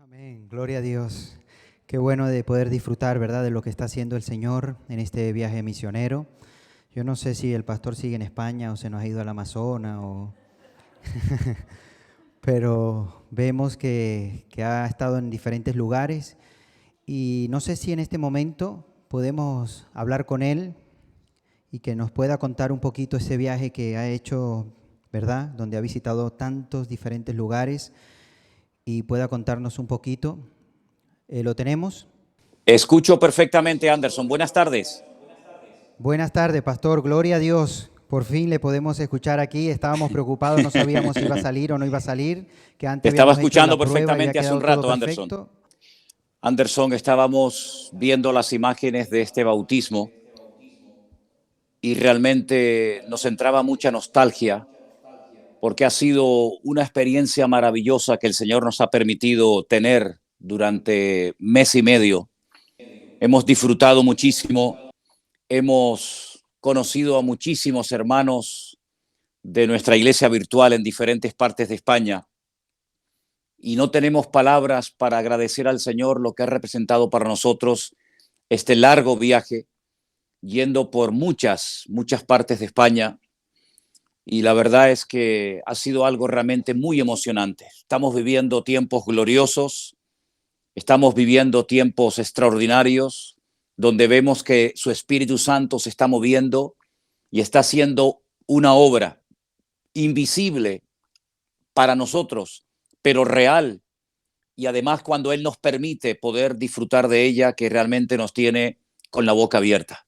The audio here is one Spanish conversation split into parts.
Amén, gloria a Dios. Qué bueno de poder disfrutar, ¿verdad?, de lo que está haciendo el Señor en este viaje misionero. Yo no sé si el pastor sigue en España o se nos ha ido al Amazonas, pero vemos que ha estado en diferentes lugares y no sé si en este momento podemos hablar con él y que nos pueda contar un poquito ese viaje que ha hecho, ¿verdad?, donde ha visitado tantos diferentes lugares y pueda contarnos un poquito. ¿Lo tenemos? Escucho perfectamente, Anderson. Buenas tardes. Buenas tardes, pastor. Gloria a Dios. Por fin le podemos escuchar aquí. Estábamos preocupados, no sabíamos si iba a salir o no iba a salir, que Te antes estaba habíamos hecho escuchando la prueba y había perfectamente hace un quedado todo rato, Anderson. perfecto. Anderson, estábamos viendo las imágenes de este bautismo y realmente nos entraba mucha nostalgia porque ha sido una experiencia maravillosa que el Señor nos ha permitido tener durante mes y medio. Hemos disfrutado muchísimo, hemos conocido a muchísimos hermanos de nuestra iglesia virtual en diferentes partes de España y no tenemos palabras para agradecer al Señor lo que ha representado para nosotros este largo viaje, yendo por muchas partes de España, y la verdad es que ha sido algo realmente muy emocionante. Estamos viviendo tiempos gloriosos, estamos viviendo tiempos extraordinarios, donde vemos que su Espíritu Santo se está moviendo y está haciendo una obra invisible para nosotros, pero real. Y además cuando Él nos permite poder disfrutar de ella, que realmente nos tiene con la boca abierta.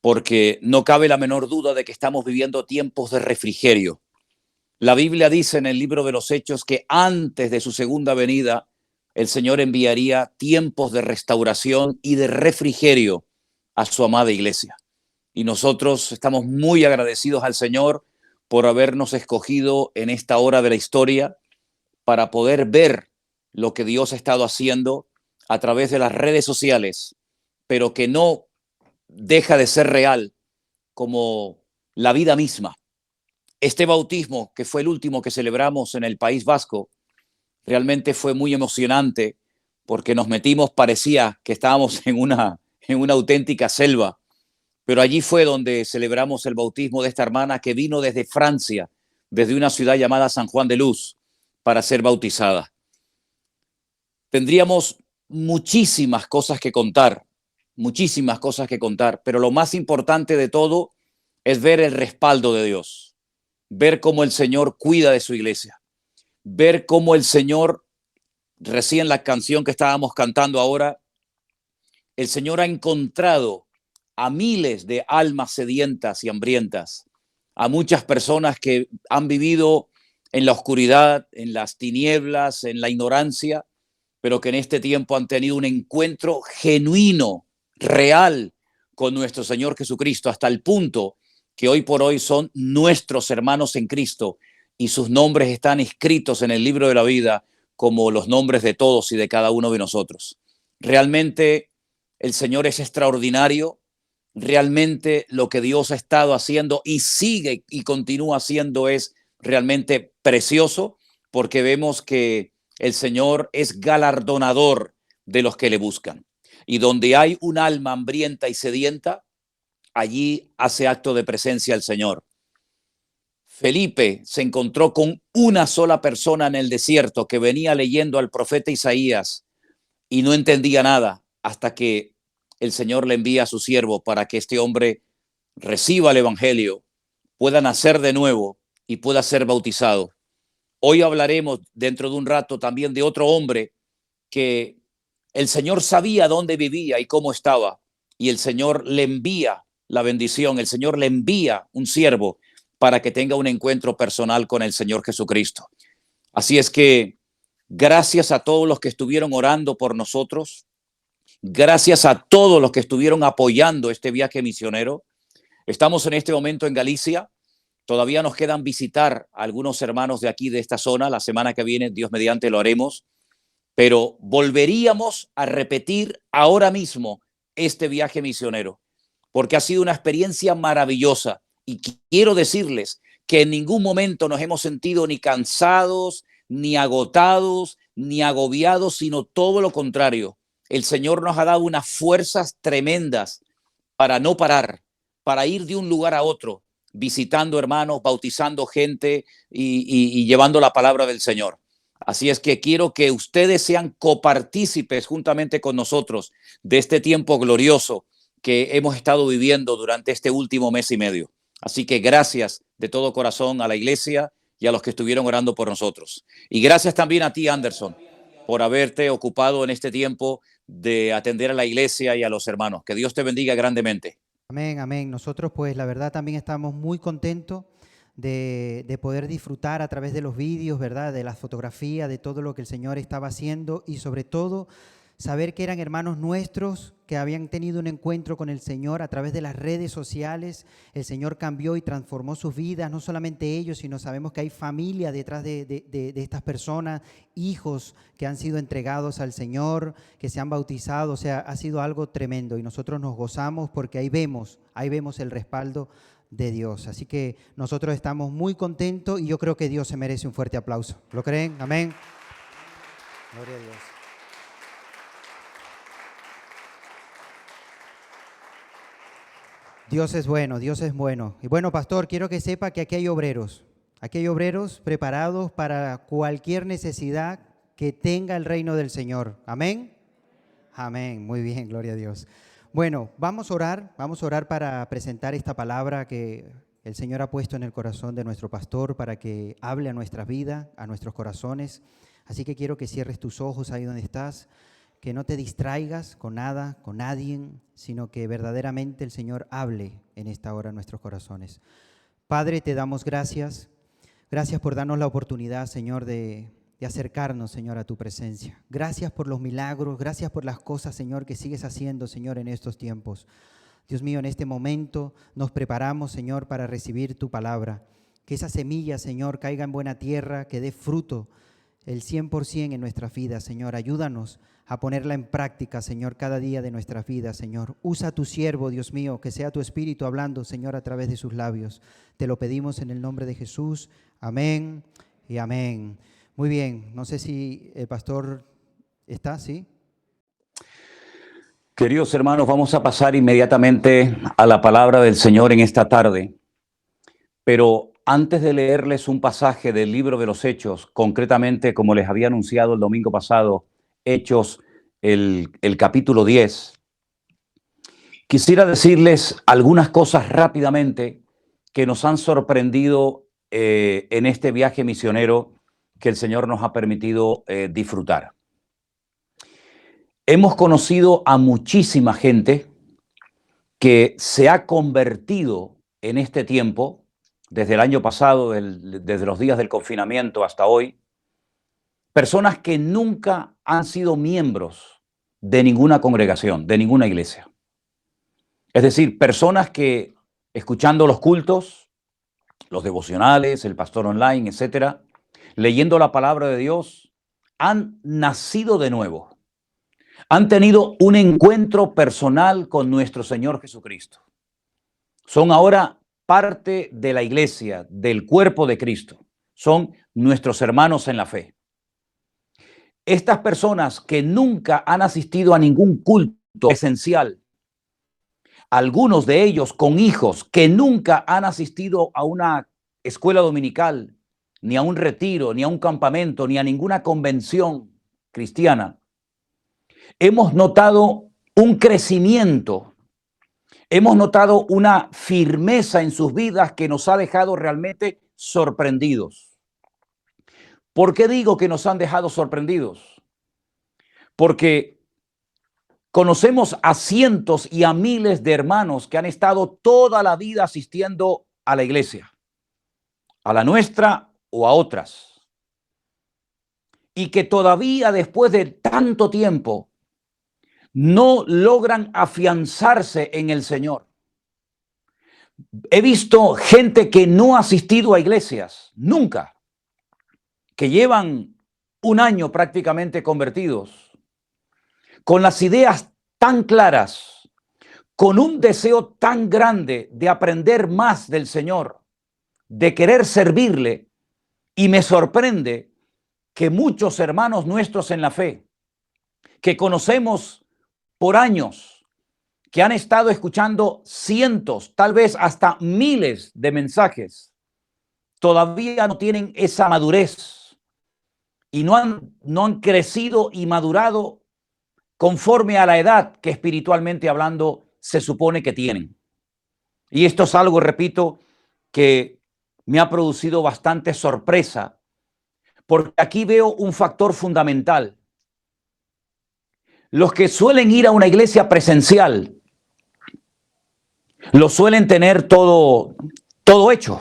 Porque no cabe la menor duda de que estamos viviendo tiempos de refrigerio. La Biblia dice en el libro de los Hechos que antes de su segunda venida, el Señor enviaría tiempos de restauración y de refrigerio a su amada iglesia. Y nosotros estamos muy agradecidos al Señor por habernos escogido en esta hora de la historia para poder ver lo que Dios ha estado haciendo a través de las redes sociales, pero que no deja de ser real como la vida misma. Este bautismo, que fue el último que celebramos en el País Vasco, realmente fue muy emocionante porque nos metimos, parecía que estábamos en una auténtica selva, pero allí fue donde celebramos el bautismo de esta hermana que vino desde Francia, desde una ciudad llamada San Juan de Luz, para ser bautizada. Tendríamos muchísimas cosas que contar, pero lo más importante de todo es ver el respaldo de Dios, ver cómo el Señor cuida de su iglesia, ver cómo el Señor, recién la canción que estábamos cantando ahora, el Señor ha encontrado a miles de almas sedientas y hambrientas, a muchas personas que han vivido en la oscuridad, en las tinieblas, en la ignorancia, pero que en este tiempo han tenido un encuentro genuino, real, con nuestro Señor Jesucristo, hasta el punto que hoy por hoy son nuestros hermanos en Cristo y sus nombres están escritos en el libro de la vida como los nombres de todos y de cada uno de nosotros. Realmente el Señor es extraordinario, realmente lo que Dios ha estado haciendo y sigue y continúa haciendo es realmente precioso, porque vemos que el Señor es galardonador de los que le buscan. Y donde hay un alma hambrienta y sedienta, allí hace acto de presencia el Señor. Felipe se encontró con una sola persona en el desierto que venía leyendo al profeta Isaías y no entendía nada hasta que el Señor le envía a su siervo para que este hombre reciba el evangelio, pueda nacer de nuevo y pueda ser bautizado. Hoy hablaremos dentro de un rato también de otro hombre que el Señor sabía dónde vivía y cómo estaba, y el Señor le envía la bendición, el Señor le envía un siervo para que tenga un encuentro personal con el Señor Jesucristo. Así es que gracias a todos los que estuvieron orando por nosotros, gracias a todos los que estuvieron apoyando este viaje misionero. Estamos en este momento en Galicia. Todavía nos quedan visitar a algunos hermanos de aquí, de esta zona. La semana que viene, Dios mediante, lo haremos. Pero volveríamos a repetir ahora mismo este viaje misionero, porque ha sido una experiencia maravillosa. Y quiero decirles que en ningún momento nos hemos sentido ni cansados, ni agotados, ni agobiados, sino todo lo contrario. El Señor nos ha dado unas fuerzas tremendas para no parar, para ir de un lugar a otro, visitando hermanos, bautizando gente y llevando la palabra del Señor. Así es que quiero que ustedes sean copartícipes juntamente con nosotros de este tiempo glorioso que hemos estado viviendo durante este último mes y medio. Así que gracias de todo corazón a la iglesia y a los que estuvieron orando por nosotros. Y gracias también a ti, Anderson, por haberte ocupado en este tiempo de atender a la iglesia y a los hermanos. Que Dios te bendiga grandemente. Amén, amén. Nosotros pues la verdad también estamos muy contentos de poder disfrutar a través de los vídeos, ¿verdad? De las fotografías, de todo lo que el Señor estaba haciendo y sobre todo saber que eran hermanos nuestros que habían tenido un encuentro con el Señor a través de las redes sociales. El Señor cambió y transformó sus vidas, no solamente ellos, sino sabemos que hay familia detrás de estas personas, hijos que han sido entregados al Señor, que se han bautizado. O sea, ha sido algo tremendo y nosotros nos gozamos porque ahí vemos el respaldo de Dios. Así que nosotros estamos muy contentos y yo creo que Dios se merece un fuerte aplauso. ¿Lo creen? Amén. Gloria a Dios. Dios es bueno, Dios es bueno. Y bueno, pastor, quiero que sepa que aquí hay obreros preparados para cualquier necesidad que tenga el reino del Señor. Amén. Amén. Muy bien, gloria a Dios. Bueno, vamos a orar para presentar esta palabra que el Señor ha puesto en el corazón de nuestro pastor para que hable a nuestras vidas, a nuestros corazones. Así que quiero que cierres tus ojos ahí donde estás, que no te distraigas con nada, con nadie, sino que verdaderamente el Señor hable en esta hora en nuestros corazones. Padre, te damos gracias. Gracias por darnos la oportunidad, Señor, de acercarnos, Señor, a tu presencia. Gracias por los milagros, gracias por las cosas, Señor, que sigues haciendo, Señor, en estos tiempos. Dios mío, en este momento nos preparamos, Señor, para recibir tu palabra. Que esa semilla, Señor, caiga en buena tierra, que dé fruto el 100% en nuestras vidas, Señor. Ayúdanos a ponerla en práctica, Señor, cada día de nuestras vidas, Señor. Usa a tu siervo, Dios mío, que sea tu Espíritu hablando, Señor, a través de sus labios. Te lo pedimos en el nombre de Jesús. Amén y amén. Muy bien, no sé si el pastor está, ¿sí? Queridos hermanos, vamos a pasar inmediatamente a la palabra del Señor en esta tarde. Pero antes de leerles un pasaje del libro de los Hechos, concretamente, como les había anunciado el domingo pasado, Hechos, el capítulo 10, quisiera decirles algunas cosas rápidamente que nos han sorprendido en este viaje misionero que el Señor nos ha permitido disfrutar. Hemos conocido a muchísima gente que se ha convertido en este tiempo, desde el año pasado, desde los días del confinamiento hasta hoy, personas que nunca han sido miembros de ninguna congregación, de ninguna iglesia. Es decir, personas que, escuchando los cultos, los devocionales, el pastor online, etcétera, leyendo la palabra de Dios, han nacido de nuevo. Han tenido un encuentro personal con nuestro Señor Jesucristo. Son ahora parte de la iglesia, del cuerpo de Cristo. Son nuestros hermanos en la fe. Estas personas que nunca han asistido a ningún culto esencial, algunos de ellos con hijos que nunca han asistido a una escuela dominical, ni a un retiro, ni a un campamento, ni a ninguna convención cristiana, hemos notado un crecimiento, hemos notado una firmeza en sus vidas que nos ha dejado realmente sorprendidos. ¿Por qué digo que nos han dejado sorprendidos? Porque conocemos a cientos y a miles de hermanos que han estado toda la vida asistiendo a la iglesia, a la nuestra o a otras, y que todavía después de tanto tiempo no logran afianzarse en el Señor. He visto gente que no ha asistido a iglesias nunca, que llevan un año prácticamente convertidos, con las ideas tan claras, con un deseo tan grande de aprender más del Señor, de querer servirle, y me sorprende que muchos hermanos nuestros en la fe, que conocemos por años, que han estado escuchando cientos, tal vez hasta miles de mensajes, todavía no tienen esa madurez y no han crecido y madurado conforme a la edad que espiritualmente hablando se supone que tienen. Y esto es algo, repito, que me ha producido bastante sorpresa, porque aquí veo un factor fundamental. Los que suelen ir a una iglesia presencial, lo suelen tener todo hecho.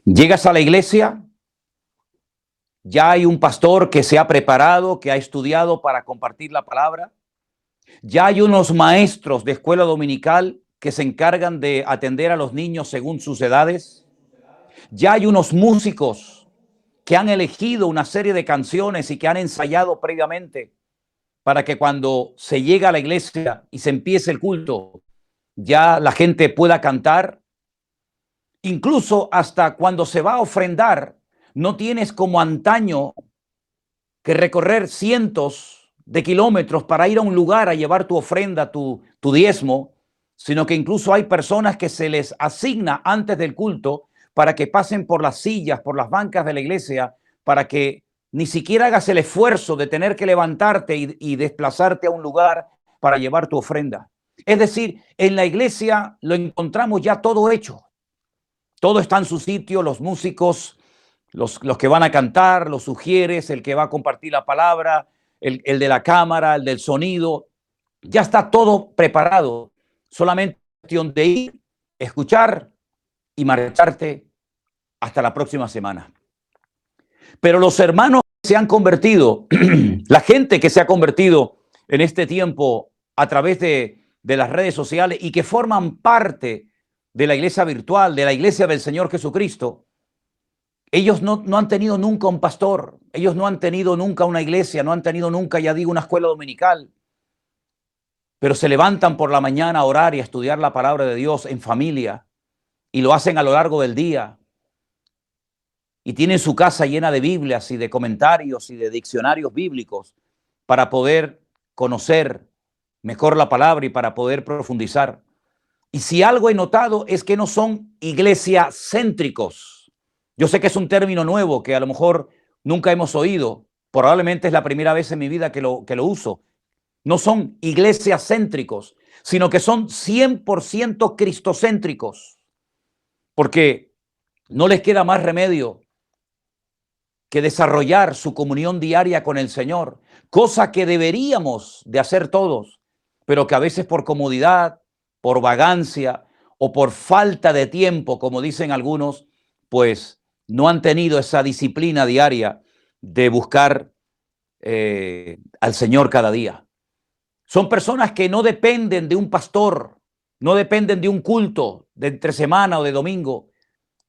Llegas a la iglesia, ya hay un pastor que se ha preparado, que ha estudiado para compartir la palabra. Ya hay unos maestros de escuela dominical que se encargan de atender a los niños según sus edades. Ya hay unos músicos que han elegido una serie de canciones y que han ensayado previamente para que cuando se llega a la iglesia y se empiece el culto, ya la gente pueda cantar. Incluso hasta cuando se va a ofrendar, no tienes como antaño que recorrer cientos de kilómetros para ir a un lugar a llevar tu ofrenda, tu diezmo, sino que incluso hay personas que se les asigna antes del culto para que pasen por las sillas, por las bancas de la iglesia, para que ni siquiera hagas el esfuerzo de tener que levantarte y desplazarte a un lugar para llevar tu ofrenda. Es decir, en la iglesia lo encontramos ya todo hecho. Todo está en su sitio, los músicos, los que van a cantar, los sugieres, el que va a compartir la palabra, el de la cámara, el del sonido. Ya está todo preparado. Solamente cuestión de ir, escuchar y marcharte hasta la próxima semana. Pero los hermanos que se han convertido, la gente que se ha convertido en este tiempo a través de las redes sociales y que forman parte de la iglesia virtual, de la iglesia del Señor Jesucristo, ellos no han tenido nunca un pastor, ellos no han tenido nunca una iglesia, no han tenido nunca, ya digo, una escuela dominical, pero se levantan por la mañana a orar y a estudiar la palabra de Dios en familia y lo hacen a lo largo del día. Y tienen su casa llena de Biblias y de comentarios y de diccionarios bíblicos para poder conocer mejor la palabra y para poder profundizar. Y si algo he notado es que no son iglesiacéntricos. Yo sé que es un término nuevo que a lo mejor nunca hemos oído. Probablemente es la primera vez en mi vida que lo uso. No son iglesiacéntricos, sino que son 100% cristocéntricos. Porque no les queda más remedio que desarrollar su comunión diaria con el Señor, cosa que deberíamos de hacer todos, pero que a veces por comodidad, por vagancia o por falta de tiempo, como dicen algunos, pues no han tenido esa disciplina diaria de buscar al Señor cada día. Son personas que no dependen de un pastor, no dependen de un culto de entre semana o de domingo,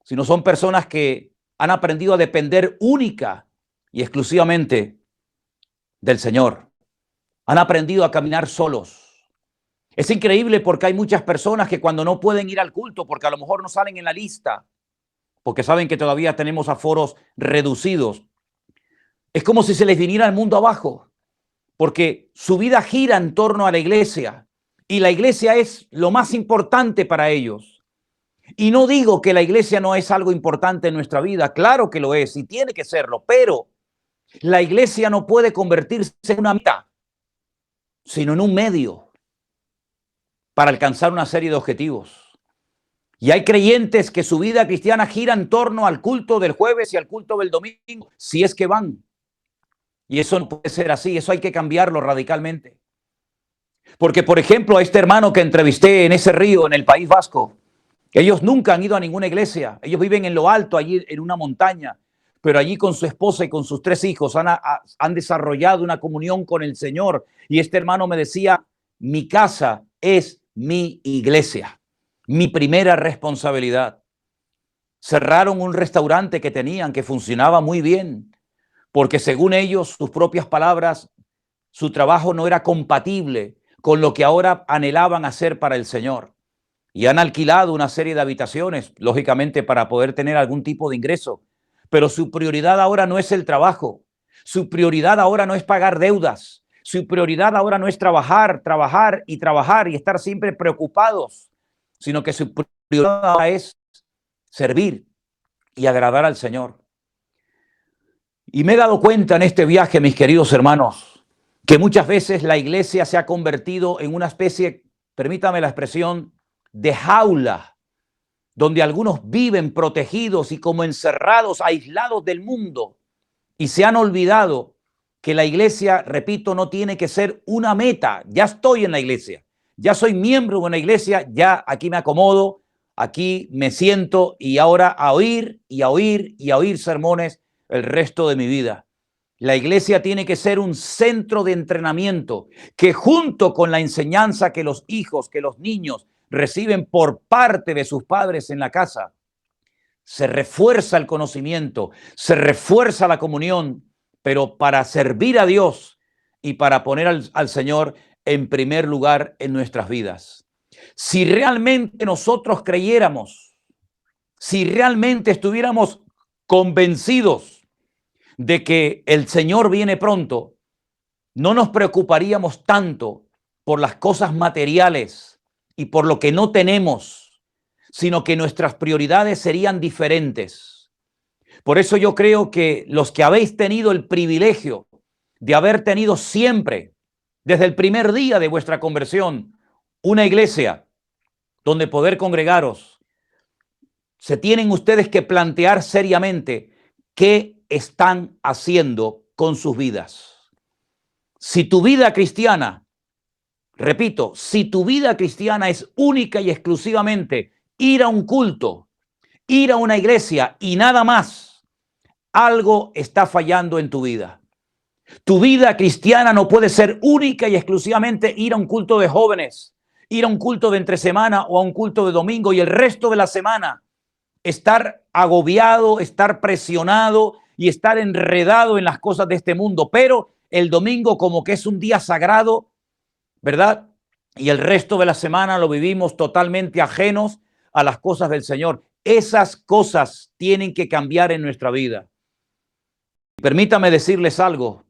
sino son personas que han aprendido a depender única y exclusivamente del Señor. Han aprendido a caminar solos. Es increíble porque hay muchas personas que cuando no pueden ir al culto, porque a lo mejor no salen en la lista, porque saben que todavía tenemos aforos reducidos, es como si se les viniera el mundo abajo, porque su vida gira en torno a la iglesia y la iglesia es lo más importante para ellos. Y no digo que la iglesia no es algo importante en nuestra vida, claro que lo es y tiene que serlo, pero la iglesia no puede convertirse en una meta, sino en un medio para alcanzar una serie de objetivos. Y hay creyentes que su vida cristiana gira en torno al culto del jueves y al culto del domingo, si es que van. Y eso no puede ser así, eso hay que cambiarlo radicalmente. Porque, por ejemplo, a este hermano que entrevisté en ese río, en el País Vasco, ellos nunca han ido a ninguna iglesia. Ellos viven en lo alto, allí en una montaña, pero allí con su esposa y con sus 3 hijos han desarrollado una comunión con el Señor. Y este hermano me decía, mi casa es mi iglesia, mi primera responsabilidad. Cerraron un restaurante que tenían que funcionaba muy bien, porque según ellos, sus propias palabras, su trabajo no era compatible con lo que ahora anhelaban hacer para el Señor. Y han alquilado una serie de habitaciones, lógicamente para poder tener algún tipo de ingreso. pero su prioridad ahora no es el trabajo. Su prioridad ahora no es pagar deudas. Su prioridad ahora no es trabajar, trabajar y trabajar y estar siempre preocupados, sino que su prioridad ahora es servir y agradar al Señor. Y me he dado cuenta en este viaje, mis queridos hermanos, que muchas veces la iglesia se ha convertido en una especie, permítame la expresión, de jaula, donde algunos viven protegidos y como encerrados, aislados del mundo, y se han olvidado que la iglesia, repito, no tiene que ser una meta. Ya estoy en la iglesia, ya soy miembro de una iglesia, ya aquí me acomodo, aquí me siento y ahora a oír y a oír y a oír sermones el resto de mi vida. La iglesia tiene que ser un centro de entrenamiento que junto con la enseñanza que los hijos, que los niños reciben por parte de sus padres en la casa, se refuerza el conocimiento, se refuerza la comunión, pero para servir a Dios y para poner al Señor en primer lugar en nuestras vidas. Si realmente nosotros creyéramos, si realmente estuviéramos convencidos de que el Señor viene pronto, no nos preocuparíamos tanto por las cosas materiales y por lo que no tenemos, sino que nuestras prioridades serían diferentes. Por eso yo creo que los que habéis tenido el privilegio de haber tenido siempre, desde el primer día de vuestra conversión, una iglesia donde poder congregaros, se tienen ustedes que plantear seriamente qué están haciendo con sus vidas. Si tu vida cristiana, repito, si tu vida cristiana es única y exclusivamente ir a un culto, ir a una iglesia y nada más, algo está fallando en tu vida. Tu vida cristiana no puede ser única y exclusivamente ir a un culto de jóvenes, ir a un culto de entre semana o a un culto de domingo y el resto de la semana estar agobiado, estar presionado y estar enredado en las cosas de este mundo, pero el domingo como que es un día sagrado, ¿verdad? Y el resto de la semana lo vivimos totalmente ajenos a las cosas del Señor. Esas cosas tienen que cambiar en nuestra vida. Permítame decirles algo.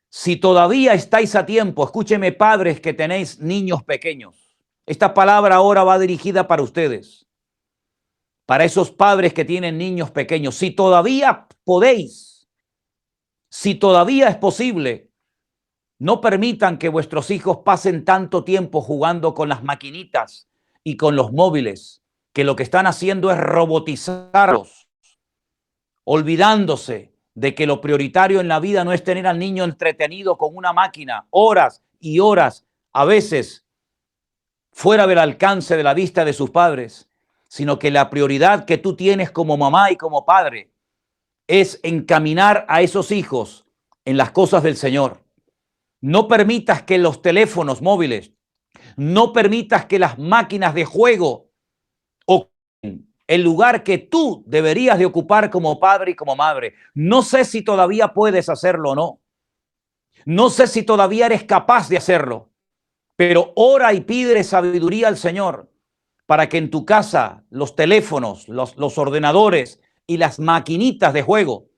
Si todavía estáis a tiempo, escúcheme padres que tenéis niños pequeños. Esta palabra ahora va dirigida para ustedes. Para esos padres que tienen niños pequeños, si todavía podéis, si todavía es posible, no permitan que vuestros hijos pasen tanto tiempo jugando con las maquinitas y con los móviles, que lo que están haciendo es robotizarlos, olvidándose de que lo prioritario en la vida no es tener al niño entretenido con una máquina, horas y horas, a veces fuera del alcance de la vista de sus padres, sino que la prioridad que tú tienes como mamá y como padre es encaminar a esos hijos en las cosas del Señor. No permitas que los teléfonos móviles, no permitas que las máquinas de juego ocupen el lugar que tú deberías de ocupar como padre y como madre. No sé si todavía puedes hacerlo o no. No sé si todavía eres capaz de hacerlo, pero ora y pide sabiduría al Señor para que en tu casa los teléfonos, los ordenadores y las maquinitas de juego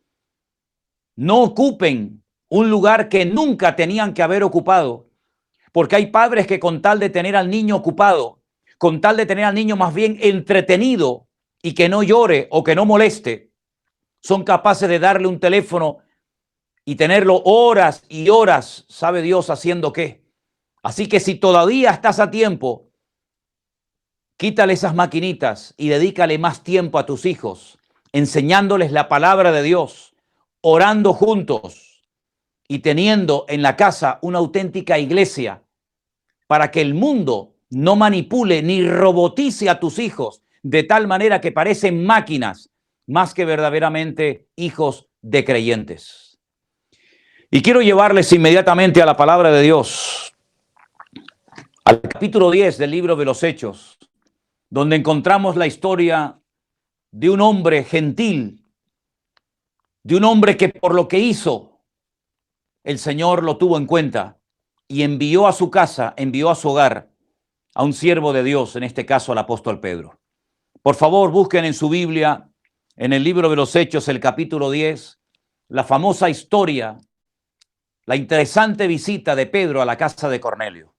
no ocupen un lugar que nunca tenían que haber ocupado. Porque hay padres que con tal de tener al niño ocupado, con tal de tener al niño más bien entretenido y que no llore o que no moleste, son capaces de darle un teléfono y tenerlo horas y horas, sabe Dios haciendo qué. Así que si todavía estás a tiempo, quítale esas maquinitas y dedícale más tiempo a tus hijos, enseñándoles la palabra de Dios, orando juntos y teniendo en la casa una auténtica iglesia para que el mundo no manipule ni robotice a tus hijos de tal manera que parecen máquinas más que verdaderamente hijos de creyentes. Y quiero llevarles inmediatamente a la palabra de Dios, al capítulo 10 del libro de los Hechos, donde encontramos la historia de un hombre gentil, de un hombre que por lo que hizo, el Señor lo tuvo en cuenta y envió a su casa, envió a su hogar a un siervo de Dios, en este caso al apóstol Pedro. Por favor, busquen en su Biblia en el libro de los Hechos, el capítulo 10, la famosa historia, la interesante visita de Pedro a la casa de Cornelio.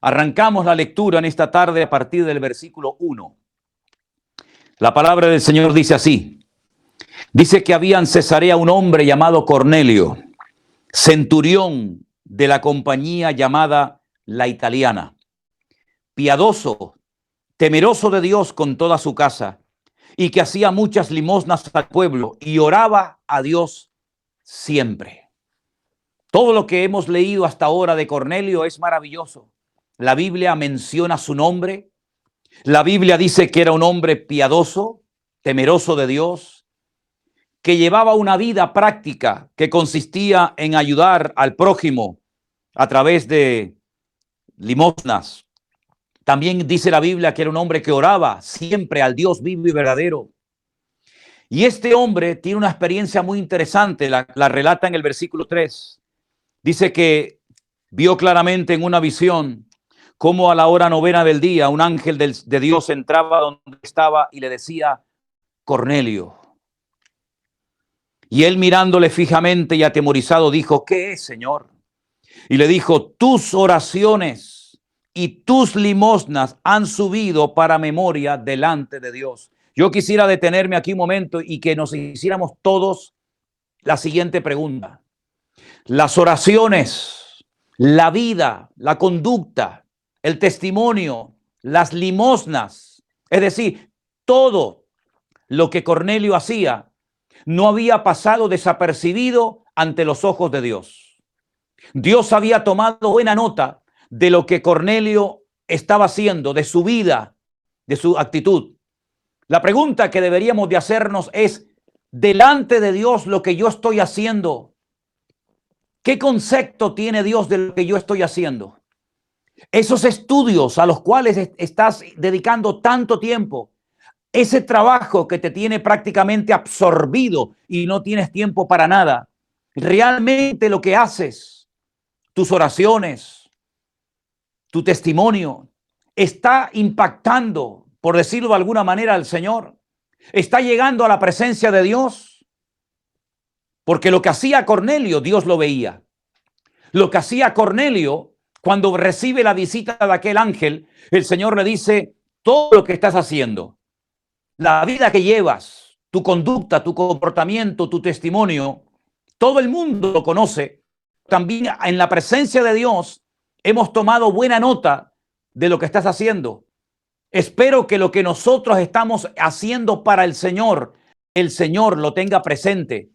Arrancamos la lectura en esta tarde a partir del versículo 1. La palabra del Señor dice así. Dice que había en Cesarea un hombre llamado Cornelio, centurión de la compañía llamada La Italiana, piadoso, temeroso de Dios con toda su casa, y que hacía muchas limosnas al pueblo y oraba a Dios siempre. Todo lo que hemos leído hasta ahora de Cornelio es maravilloso. La Biblia menciona su nombre. La Biblia dice que era un hombre piadoso, temeroso de Dios, que llevaba una vida práctica que consistía en ayudar al prójimo a través de limosnas. También dice la Biblia que era un hombre que oraba siempre al Dios vivo y verdadero. Y este hombre tiene una experiencia muy interesante, la relata en el versículo 3. Dice que vio claramente en una visión cómo a la hora novena del día un ángel de Dios entraba donde estaba y le decía, Cornelio. Y él mirándole fijamente y atemorizado dijo, ¿qué es, Señor? Y le dijo, tus oraciones y tus limosnas han subido para memoria delante de Dios. Yo quisiera detenerme aquí un momento y que nos hiciéramos todos la siguiente pregunta. Las oraciones, la vida, la conducta, el testimonio, las limosnas, es decir, todo lo que Cornelio hacía no había pasado desapercibido ante los ojos de Dios. Dios había tomado buena nota de lo que Cornelio estaba haciendo, de su vida, de su actitud. La pregunta que deberíamos de hacernos es, delante de Dios lo que yo estoy haciendo, ¿qué concepto tiene Dios de lo que yo estoy haciendo? Esos estudios a los cuales estás dedicando tanto tiempo, ese trabajo que te tiene prácticamente absorbido y no tienes tiempo para nada, realmente lo que haces, tus oraciones, tu testimonio, está impactando, por decirlo de alguna manera, al Señor. Está llegando a la presencia de Dios. Porque lo que hacía Cornelio, Dios lo veía. Lo que hacía Cornelio, cuando recibe la visita de aquel ángel, el Señor le dice, todo lo que estás haciendo, la vida que llevas, tu conducta, tu comportamiento, tu testimonio, todo el mundo lo conoce. También en la presencia de Dios hemos tomado buena nota de lo que estás haciendo. Espero que lo que nosotros estamos haciendo para el Señor lo tenga presente.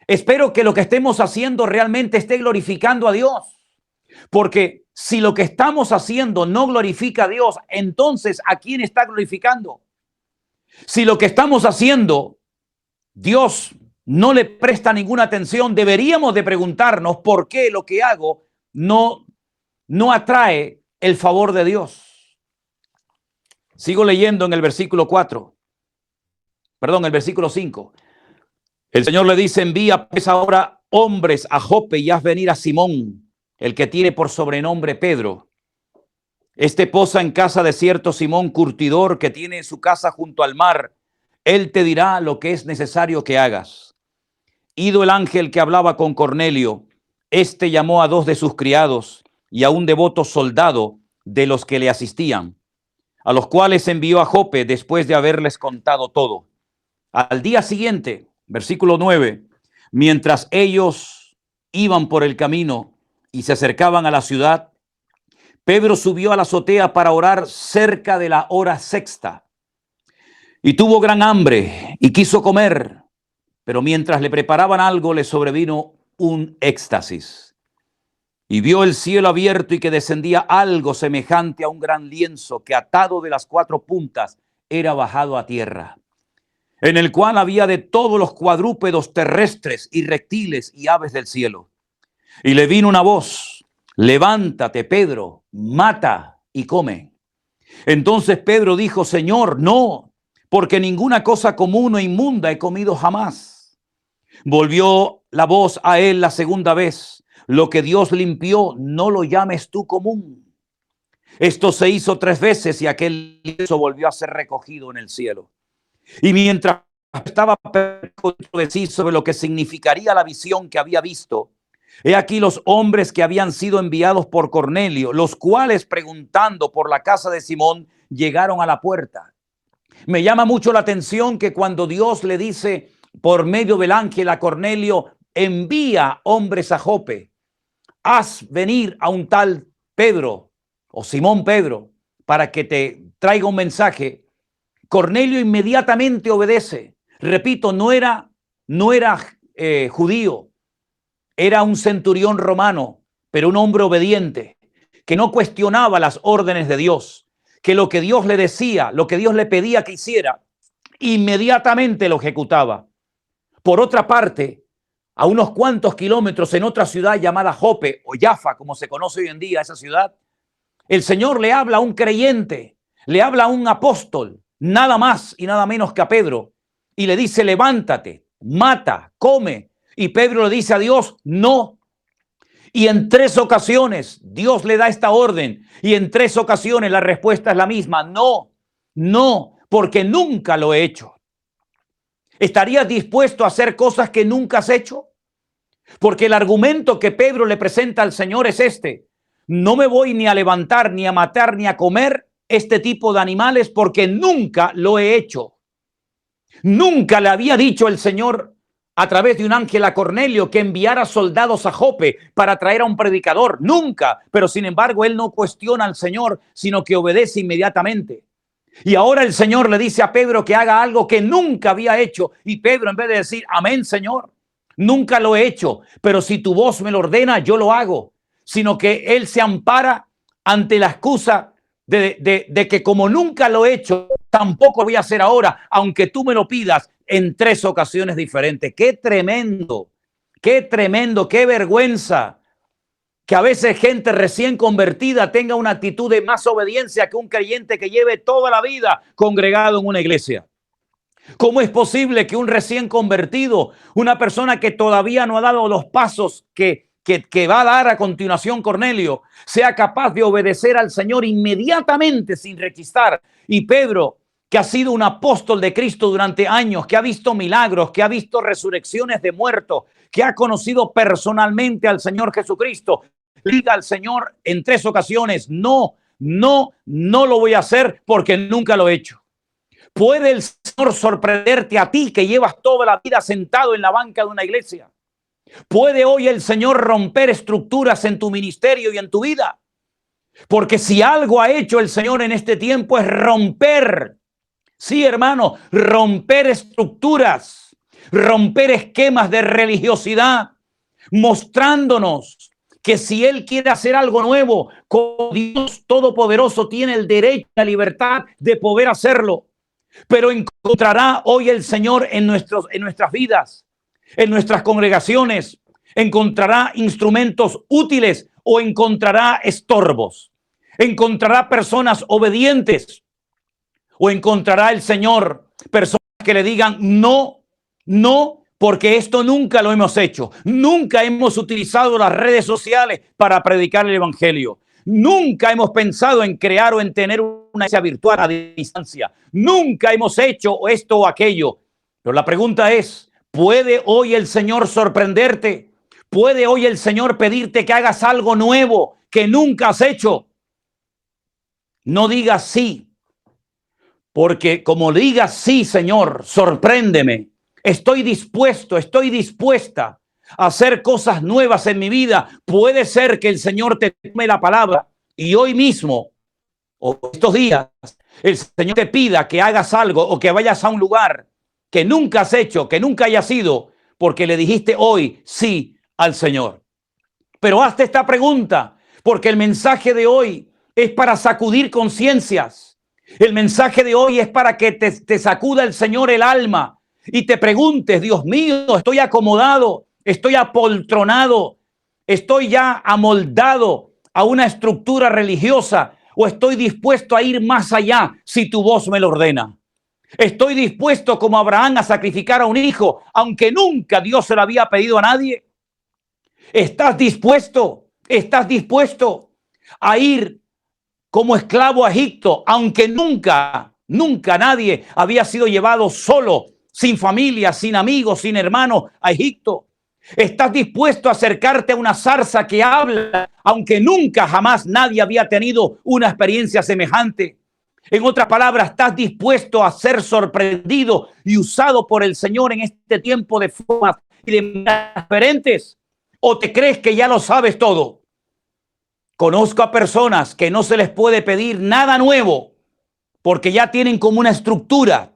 Espero que lo que estemos haciendo realmente esté glorificando a Dios. Porque si lo que estamos haciendo no glorifica a Dios, entonces ¿a quién está glorificando? Si lo que estamos haciendo, Dios no le presta ninguna atención, deberíamos de preguntarnos por qué lo que hago no atrae el favor de Dios. Sigo leyendo en el versículo 5. El Señor le dice, envía pues ahora hombres a Jope y haz venir a Simón, el que tiene por sobrenombre Pedro. Este posa en casa de cierto Simón curtidor que tiene su casa junto al mar. Él te dirá lo que es necesario que hagas. Ido el ángel que hablaba con Cornelio, este llamó a 2 de sus criados y a un devoto soldado de los que le asistían, a los cuales envió a Jope después de haberles contado todo. Al día siguiente, versículo 9, mientras ellos iban por el camino y se acercaban a la ciudad, Pedro subió a la azotea para orar cerca de la hora sexta y tuvo gran hambre y quiso comer, pero mientras le preparaban algo le sobrevino un éxtasis y vio el cielo abierto y que descendía algo semejante a un gran lienzo que atado de las 4 puntas era bajado a tierra, en el cual había de todos los cuadrúpedos terrestres y reptiles y aves del cielo. Y le vino una voz, levántate, Pedro, mata y come. Entonces Pedro dijo, Señor, no, porque ninguna cosa común o inmunda he comido jamás. Volvió la voz a él la segunda vez, lo que Dios limpió, no lo llames tú común. Esto se hizo 3 veces y aquel lienzo volvió a ser recogido en el cielo. Y mientras estaba dentro de sí sobre lo que significaría la visión que había visto. He aquí los hombres que habían sido enviados por Cornelio, los cuales preguntando por la casa de Simón llegaron a la puerta. Me llama mucho la atención que cuando Dios le dice por medio del ángel a Cornelio, envía hombres a Jope, haz venir a un tal Pedro o Simón Pedro para que te traiga un mensaje. Cornelio inmediatamente obedece. Repito, no era judío, era un centurión romano, pero un hombre obediente, que no cuestionaba las órdenes de Dios, que lo que Dios le decía, lo que Dios le pedía que hiciera, inmediatamente lo ejecutaba. Por otra parte, a unos cuantos kilómetros en otra ciudad llamada Jope o Jaffa, como se conoce hoy en día esa ciudad, el Señor le habla a un creyente, le habla a un apóstol, nada más y nada menos que a Pedro, y le dice, levántate, mata, come. Y Pedro le dice a Dios, no. Y en 3 ocasiones Dios le da esta orden, y en 3 ocasiones la respuesta es la misma, no, no, porque nunca lo he hecho. ¿Estarías dispuesto a hacer cosas que nunca has hecho? Porque el argumento que Pedro le presenta al Señor es este: no me voy ni a levantar, ni a matar, ni a comer este tipo de animales porque nunca lo he hecho. Nunca le había dicho el Señor a través de un ángel a Cornelio que enviara soldados a Jope para traer a un predicador. Nunca. Pero sin embargo, él no cuestiona al Señor, sino que obedece inmediatamente. Y ahora el Señor le dice a Pedro que haga algo que nunca había hecho. Y Pedro, en vez de decir, amén, Señor, nunca lo he hecho, pero si tu voz me lo ordena, yo lo hago. Sino que él se ampara ante la excusa de que como nunca lo he hecho, tampoco voy a hacer ahora, aunque tú me lo pidas en 3 ocasiones diferentes. ¡Qué tremendo! ¡Qué tremendo! ¡Qué vergüenza! Que a veces gente recién convertida tenga una actitud de más obediencia que un creyente que lleve toda la vida congregado en una iglesia. ¿Cómo es posible que un recién convertido, una persona que todavía no ha dado los pasos que va a dar a continuación Cornelio, sea capaz de obedecer al Señor inmediatamente sin rechistar? Y Pedro, que ha sido un apóstol de Cristo durante años, que ha visto milagros, que ha visto resurrecciones de muertos, que ha conocido personalmente al Señor Jesucristo, diga al Señor en 3 ocasiones, no lo voy a hacer porque nunca lo he hecho. ¿Puede el Señor sorprenderte a ti que llevas toda la vida sentado en la banca de una iglesia? ¿Puede hoy el Señor romper estructuras en tu ministerio y en tu vida? Porque si algo ha hecho el Señor en este tiempo es romper, sí, hermano, romper estructuras, romper esquemas de religiosidad, mostrándonos que si Él quiere hacer algo nuevo, como Dios Todopoderoso tiene el derecho y la libertad de poder hacerlo. Pero encontrará hoy el Señor en nuestras vidas, en nuestras congregaciones, encontrará instrumentos útiles o encontrará estorbos, encontrará personas obedientes o encontrará el Señor personas que le digan no, porque esto nunca lo hemos hecho. Nunca hemos utilizado las redes sociales para predicar el evangelio. Nunca hemos pensado en crear o en tener una iglesia virtual a distancia. Nunca hemos hecho esto o aquello. Pero la pregunta es, ¿puede hoy el Señor sorprenderte? ¿Puede hoy el Señor pedirte que hagas algo nuevo que nunca has hecho? No digas sí, porque como digas sí, Señor, sorpréndeme. Estoy dispuesta a hacer cosas nuevas en mi vida. Puede ser que el Señor te tome la palabra y hoy mismo o estos días el Señor te pida que hagas algo o que vayas a un lugar que nunca has hecho, que nunca hayas ido, porque le dijiste hoy sí al Señor. Pero hazte esta pregunta, porque el mensaje de hoy es para sacudir conciencias. El mensaje de hoy es para que te sacuda el Señor el alma y te preguntes, Dios mío, estoy acomodado, estoy apoltronado, estoy ya amoldado a una estructura religiosa o estoy dispuesto a ir más allá si tu voz me lo ordena. Estoy dispuesto como Abraham a sacrificar a un hijo, aunque nunca Dios se lo había pedido a nadie. ¿Estás dispuesto a ir como esclavo a Egipto, aunque nunca nadie había sido llevado solo sin familia, sin amigos, sin hermanos, a Egipto. Estás dispuesto a acercarte a una zarza que habla, aunque nunca jamás nadie había tenido una experiencia semejante. En otras palabras, estás dispuesto a ser sorprendido y usado por el Señor en este tiempo de formas y de maneras diferentes. ¿O te crees que ya lo sabes todo? Conozco a personas que no se les puede pedir nada nuevo porque ya tienen como una estructura,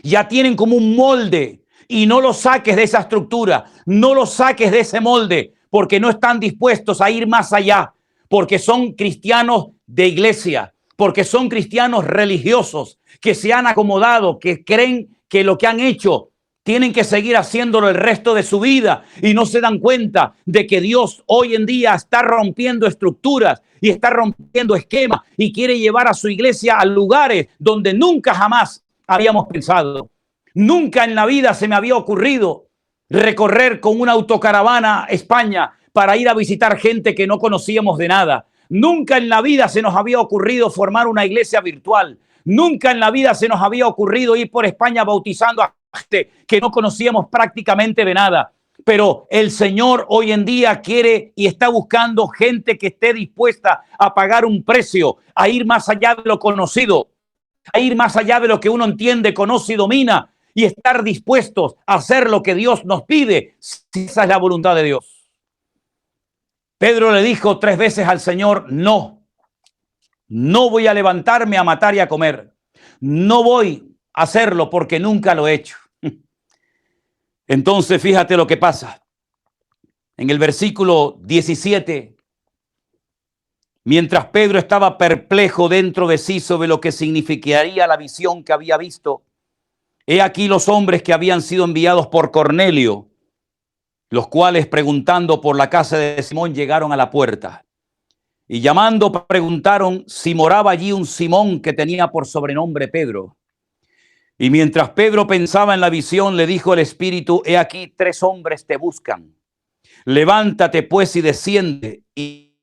ya tienen como un molde, y no lo saques de esa estructura, no lo saques de ese molde, porque no están dispuestos a ir más allá, porque son cristianos de iglesia, porque son cristianos religiosos, que se han acomodado, que creen que lo que han hecho tienen que seguir haciéndolo el resto de su vida y no se dan cuenta de que Dios hoy en día está rompiendo estructuras y está rompiendo esquemas y quiere llevar a su iglesia a lugares donde nunca jamás habíamos pensado. Nunca en la vida se me había ocurrido recorrer con una autocaravana España para ir a visitar gente que no conocíamos de nada. Nunca en la vida se nos había ocurrido formar una iglesia virtual. Nunca en la vida se nos había ocurrido ir por España bautizando a gente que no conocíamos prácticamente de nada. Pero el Señor hoy en día quiere y está buscando gente que esté dispuesta a pagar un precio, a ir más allá de lo conocido, a ir más allá de lo que uno entiende, conoce y domina, y estar dispuestos a hacer lo que Dios nos pide, si esa es la voluntad de Dios. Pedro le dijo 3 veces al Señor: no voy a levantarme a matar y a comer. No voy a hacerlo porque nunca lo he hecho. Entonces fíjate lo que pasa. En el versículo 17, mientras Pedro estaba perplejo dentro de sí sobre lo que significaría la visión que había visto, he aquí los hombres que habían sido enviados por Cornelio, los cuales, preguntando por la casa de Simón, llegaron a la puerta. Y llamando, preguntaron si moraba allí un Simón que tenía por sobrenombre Pedro. Y mientras Pedro pensaba en la visión, le dijo el Espíritu: he aquí 3 hombres te buscan. Levántate pues y desciende y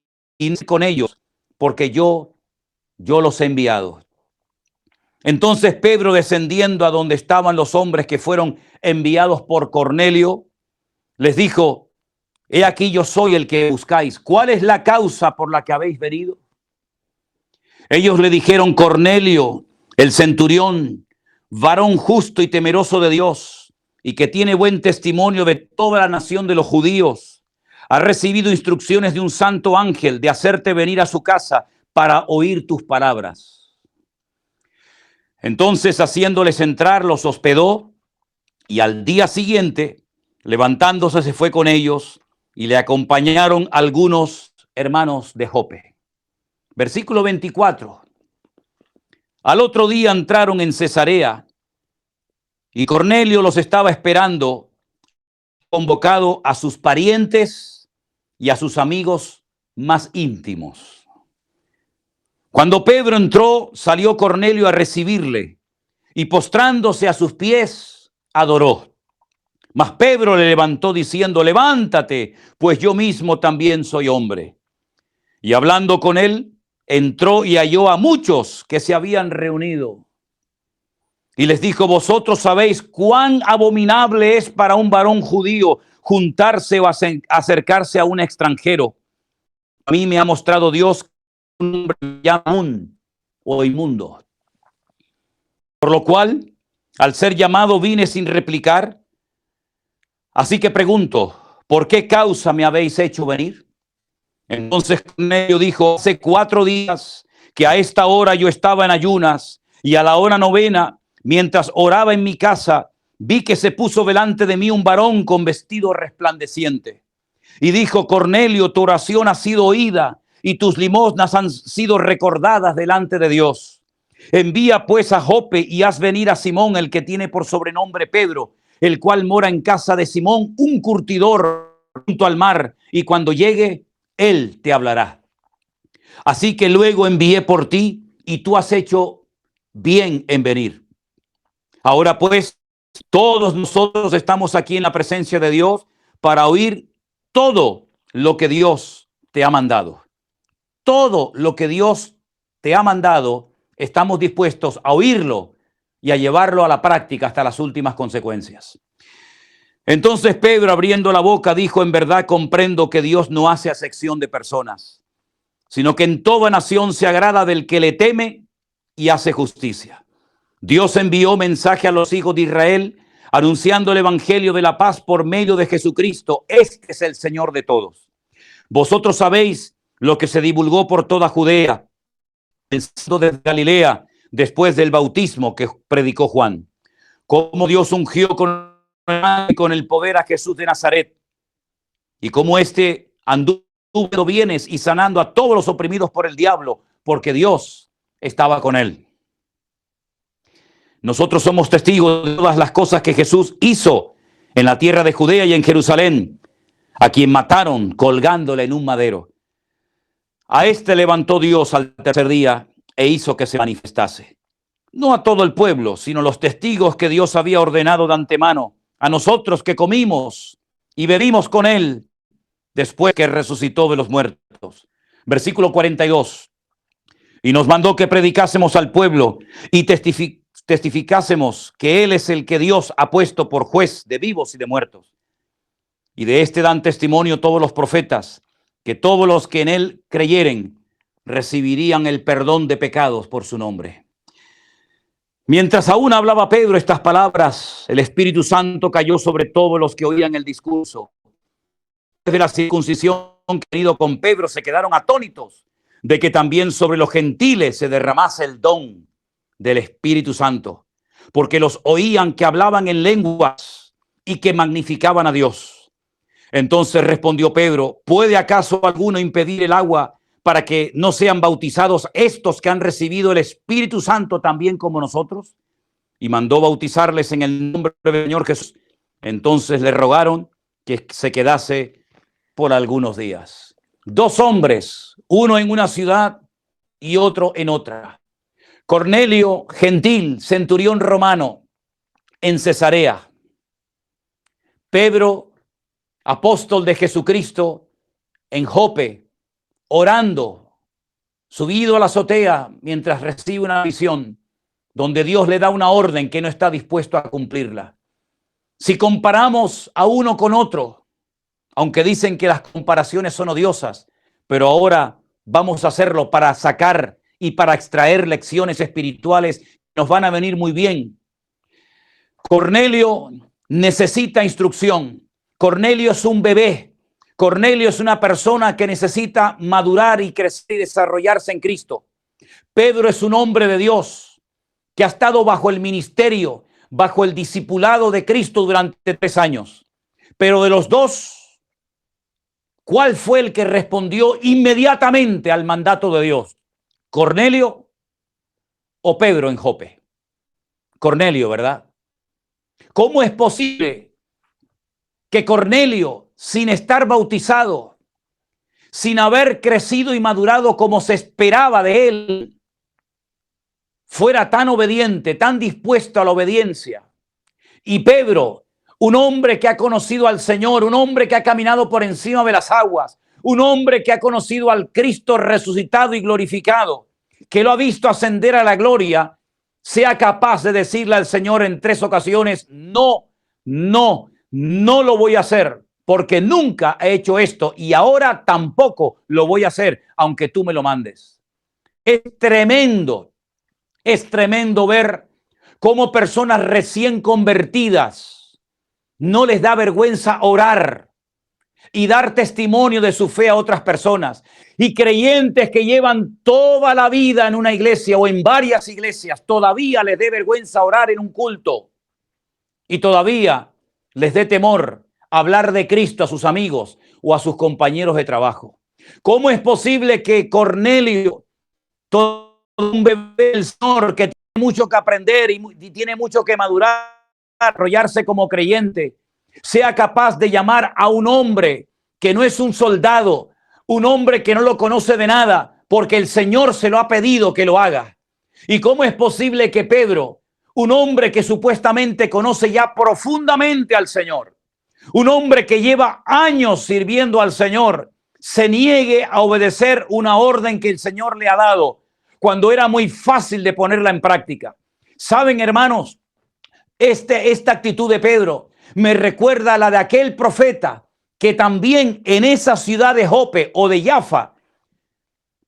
con ellos, porque yo los he enviado. Entonces Pedro, descendiendo a donde estaban los hombres que fueron enviados por Cornelio, les dijo: he aquí yo soy el que buscáis. ¿Cuál es la causa por la que habéis venido? Ellos le dijeron: Cornelio, el centurión, varón justo y temeroso de Dios, y que tiene buen testimonio de toda la nación de los judíos, ha recibido instrucciones de un santo ángel de hacerte venir a su casa para oír tus palabras. Entonces, haciéndoles entrar, los hospedó, y al día siguiente, levantándose, se fue con ellos, y le acompañaron algunos hermanos de Jope. Versículo 24. Al otro día entraron en Cesarea, y Cornelio los estaba esperando, convocado a sus parientes y a sus amigos más íntimos. Cuando Pedro entró, salió Cornelio a recibirle, y postrándose a sus pies, adoró. Mas Pedro le levantó diciendo: levántate, pues yo mismo también soy hombre. Y hablando con él, entró y halló a muchos que se habían reunido. Y les dijo: vosotros sabéis cuán abominable es para un varón judío juntarse o acercarse a un extranjero. A mí me ha mostrado Dios un hombre llamado o inmundo. Por lo cual, al ser llamado, vine sin replicar. Así que pregunto: ¿por qué causa me habéis hecho venir? Entonces Cornelio dijo: hace 4 días que a esta hora yo estaba en ayunas, y a la hora 9, mientras oraba en mi casa, vi que se puso delante de mí un varón con vestido resplandeciente. Y dijo: Cornelio, tu oración ha sido oída, y tus limosnas han sido recordadas delante de Dios. Envía pues a Jope y haz venir a Simón, el que tiene por sobrenombre Pedro, el cual mora en casa de Simón, un curtidor junto al mar, y cuando llegue, él te hablará. Así que luego envié por ti, y tú has hecho bien en venir. Ahora pues, todos nosotros estamos aquí en la presencia de Dios para oír todo lo que Dios te ha mandado. Todo lo que Dios te ha mandado, estamos dispuestos a oírlo y a llevarlo a la práctica hasta las últimas consecuencias. Entonces Pedro, abriendo la boca, dijo: en verdad comprendo que Dios no hace acepción de personas, sino que en toda nación se agrada del que le teme y hace justicia. Dios envió mensaje a los hijos de Israel, anunciando el evangelio de la paz por medio de Jesucristo. Este es el Señor de todos. Vosotros sabéis lo que se divulgó por toda Judea, empezando desde Galilea, después del bautismo que predicó Juan, cómo Dios ungió con el poder a Jesús de Nazaret, y cómo éste anduvo bienes y sanando a todos los oprimidos por el diablo, porque Dios estaba con él. Nosotros somos testigos de todas las cosas que Jesús hizo en la tierra de Judea y en Jerusalén, a quien mataron colgándole en un madero. A este levantó Dios al tercer día e hizo que se manifestase, no a todo el pueblo, sino los testigos que Dios había ordenado de antemano, a nosotros que comimos y bebimos con él después que resucitó de los muertos. Versículo 42. Y nos mandó que predicásemos al pueblo y testificásemos que él es el que Dios ha puesto por juez de vivos y de muertos. Y de este dan testimonio todos los profetas, que todos los que en él creyeren recibirían el perdón de pecados por su nombre. Mientras aún hablaba Pedro estas palabras, el Espíritu Santo cayó sobre todos los que oían el discurso. Desde la circuncisión que han ido con Pedro se quedaron atónitos de que también sobre los gentiles se derramase el don del Espíritu Santo, porque los oían que hablaban en lenguas y que magnificaban a Dios. Entonces respondió Pedro: ¿puede acaso alguno impedir el agua para que no sean bautizados estos que han recibido el Espíritu Santo también como nosotros? Y mandó bautizarles en el nombre del Señor Jesús. Entonces le rogaron que se quedase por algunos días. Dos hombres, uno en una ciudad y otro en otra. Cornelio, gentil, centurión romano, en Cesarea. Pedro, apóstol de Jesucristo, en Jope, orando, subido a la azotea mientras recibe una visión donde Dios le da una orden que no está dispuesto a cumplirla. Si comparamos a uno con otro, aunque dicen que las comparaciones son odiosas, pero ahora vamos a hacerlo para sacar y para extraer lecciones espirituales que nos van a venir muy bien. Cornelio necesita instrucción. Cornelio es un bebé. Cornelio es una persona que necesita madurar y crecer y desarrollarse en Cristo. Pedro es un hombre de Dios que ha estado bajo el ministerio, bajo el discipulado de Cristo durante 3 años. Pero de los dos, ¿cuál fue el que respondió inmediatamente al mandato de Dios? ¿Cornelio o Pedro en Jope? Cornelio, ¿verdad? ¿Cómo es posible que Cornelio, sin estar bautizado, sin haber crecido y madurado como se esperaba de él, fuera tan obediente, tan dispuesto a la obediencia? Y Pedro, un hombre que ha conocido al Señor, un hombre que ha caminado por encima de las aguas, un hombre que ha conocido al Cristo resucitado y glorificado, que lo ha visto ascender a la gloria, sea capaz de decirle al Señor en 3 ocasiones: no lo voy a hacer, porque nunca he hecho esto y ahora tampoco lo voy a hacer, aunque tú me lo mandes. Es tremendo ver cómo personas recién convertidas no les da vergüenza orar y dar testimonio de su fe a otras personas. Y creyentes que llevan toda la vida en una iglesia o en varias iglesias, todavía les dé vergüenza orar en un culto. Y todavía les dé temor hablar de Cristo a sus amigos o a sus compañeros de trabajo. ¿Cómo es posible que Cornelio, todo un bebé del Señor que tiene mucho que aprender y tiene mucho que madurar, desarrollarse como creyente, sea capaz de llamar a un hombre que no es un soldado, un hombre que no lo conoce de nada, porque el Señor se lo ha pedido que lo haga? ¿Y cómo es posible que Pedro, un hombre que supuestamente conoce ya profundamente al Señor, un hombre que lleva años sirviendo al Señor, se niegue a obedecer una orden que el Señor le ha dado cuando era muy fácil de ponerla en práctica? Saben, hermanos, esta actitud de Pedro me recuerda a la de aquel profeta que también en esa ciudad de Jope o de Jaffa,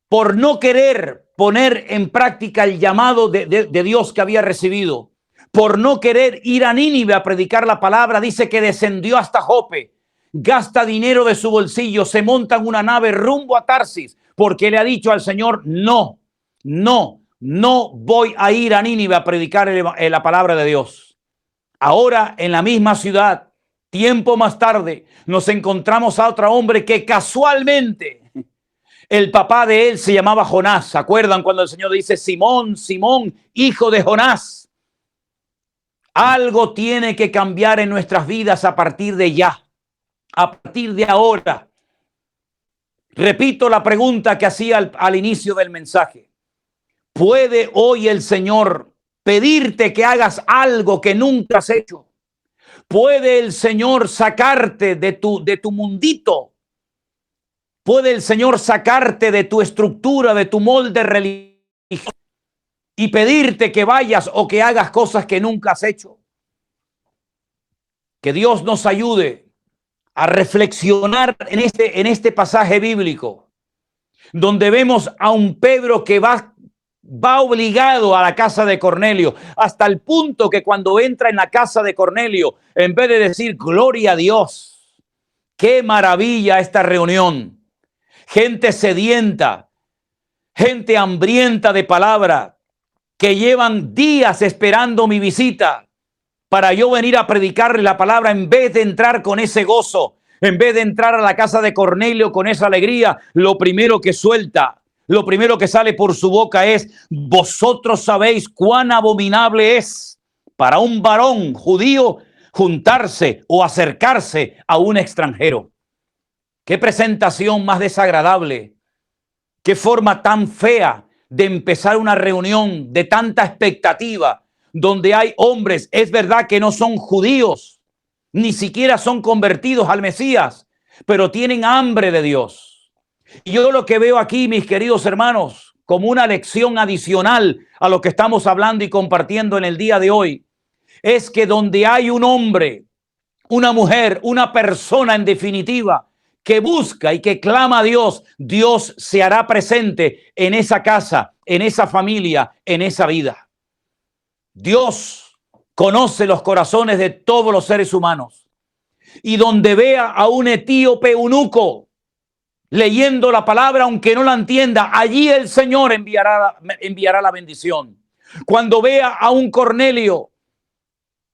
por no querer poner en práctica el llamado de Dios que había recibido, por no querer ir a Nínive a predicar la palabra, dice que descendió hasta Jope, gasta dinero de su bolsillo, se monta en una nave rumbo a Tarsis, porque le ha dicho al Señor, no voy a ir a Nínive a predicar la palabra de Dios. Ahora en la misma ciudad, tiempo más tarde, nos encontramos a otro hombre que casualmente el papá de él se llamaba Jonás. ¿Se acuerdan cuando el Señor dice, Simón, Simón, hijo de Jonás? Algo tiene que cambiar en nuestras vidas a partir de ya, a partir de ahora. Repito la pregunta que hacía al inicio del mensaje. ¿Puede hoy el Señor pedirte que hagas algo que nunca has hecho? ¿Puede el Señor sacarte de tu mundito? ¿Puede el Señor sacarte de tu estructura, de tu molde religioso y pedirte que vayas o que hagas cosas que nunca has hecho? Que Dios nos ayude a reflexionar en este pasaje bíblico, donde vemos a un Pedro que va obligado a la casa de Cornelio, hasta el punto que cuando entra en la casa de Cornelio, en vez de decir gloria a Dios, qué maravilla esta reunión, gente sedienta, gente hambrienta de palabra, que llevan días esperando mi visita para yo venir a predicarle la palabra, en vez de entrar con ese gozo, en vez de entrar a la casa de Cornelio con esa alegría, lo primero que suelta, lo primero que sale por su boca es, vosotros sabéis cuán abominable es para un varón judío juntarse o acercarse a un extranjero. Qué presentación más desagradable, qué forma tan fea de empezar una reunión de tanta expectativa, donde hay hombres, es verdad que no son judíos, ni siquiera son convertidos al Mesías, pero tienen hambre de Dios. Y yo lo que veo aquí, mis queridos hermanos, como una lección adicional a lo que estamos hablando y compartiendo en el día de hoy, es que donde hay un hombre, una mujer, una persona en definitiva, que busca y que clama a Dios, Dios se hará presente en esa casa, en esa familia, en esa vida. Dios conoce los corazones de todos los seres humanos. Y donde vea a un etíope eunuco leyendo la palabra, aunque no la entienda, allí el Señor enviará la bendición. Cuando vea a un Cornelio,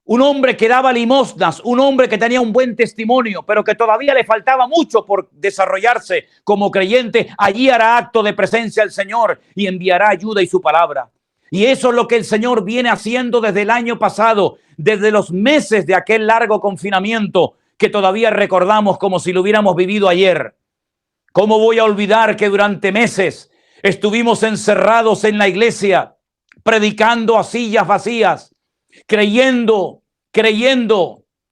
un hombre que daba limosnas, un hombre que tenía un buen testimonio, pero que todavía le faltaba mucho por desarrollarse como creyente, allí hará acto de presencia el Señor y enviará ayuda y su palabra. Y eso es lo que el Señor viene haciendo desde el año pasado, desde los meses de aquel largo confinamiento que todavía recordamos como si lo hubiéramos vivido ayer. ¿Cómo voy a olvidar que durante meses estuvimos encerrados en la iglesia, predicando a sillas vacías, creyendo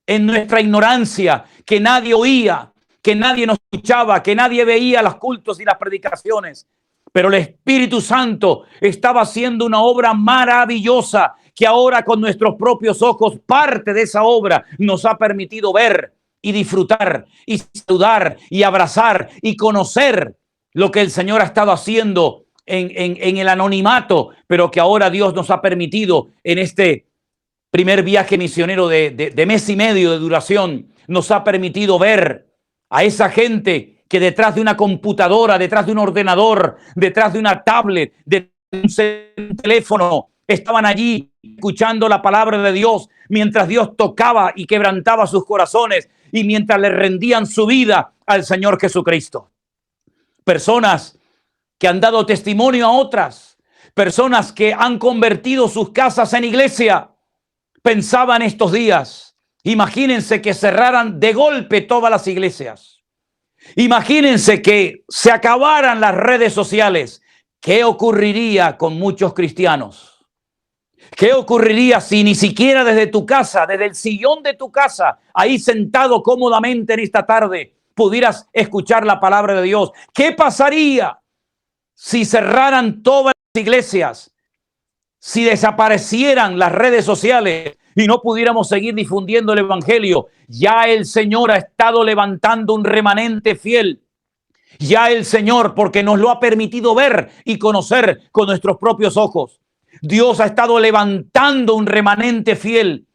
en nuestra ignorancia, que nadie oía, que nadie nos escuchaba, que nadie veía los cultos y las predicaciones? Pero el Espíritu Santo estaba haciendo una obra maravillosa que ahora con nuestros propios ojos, parte de esa obra nos ha permitido ver y disfrutar y saludar y abrazar y conocer lo que el Señor ha estado haciendo en el anonimato, pero que ahora Dios nos ha permitido en este primer viaje misionero de mes y medio de duración, nos ha permitido ver a esa gente que detrás de una computadora, detrás de un ordenador, detrás de una tablet, de un teléfono, estaban allí escuchando la palabra de Dios, mientras Dios tocaba y quebrantaba sus corazones y mientras le rendían su vida al Señor Jesucristo. Personas que han dado testimonio a otras, personas que han convertido sus casas en iglesia. Pensaba en estos días, imagínense que cerraran de golpe todas las iglesias. Imagínense que se acabaran las redes sociales. ¿Qué ocurriría con muchos cristianos? ¿Qué ocurriría si ni siquiera desde tu casa, desde el sillón de tu casa, ahí sentado cómodamente en esta tarde, pudieras escuchar la palabra de Dios? ¿Qué pasaría si cerraran todas las iglesias si desaparecieran las redes sociales y no pudiéramos seguir difundiendo el evangelio, ya el Señor ha estado levantando un remanente fiel. Ya el Señor, porque nos lo ha permitido ver y conocer con nuestros propios ojos. Dios ha estado levantando un remanente fiel.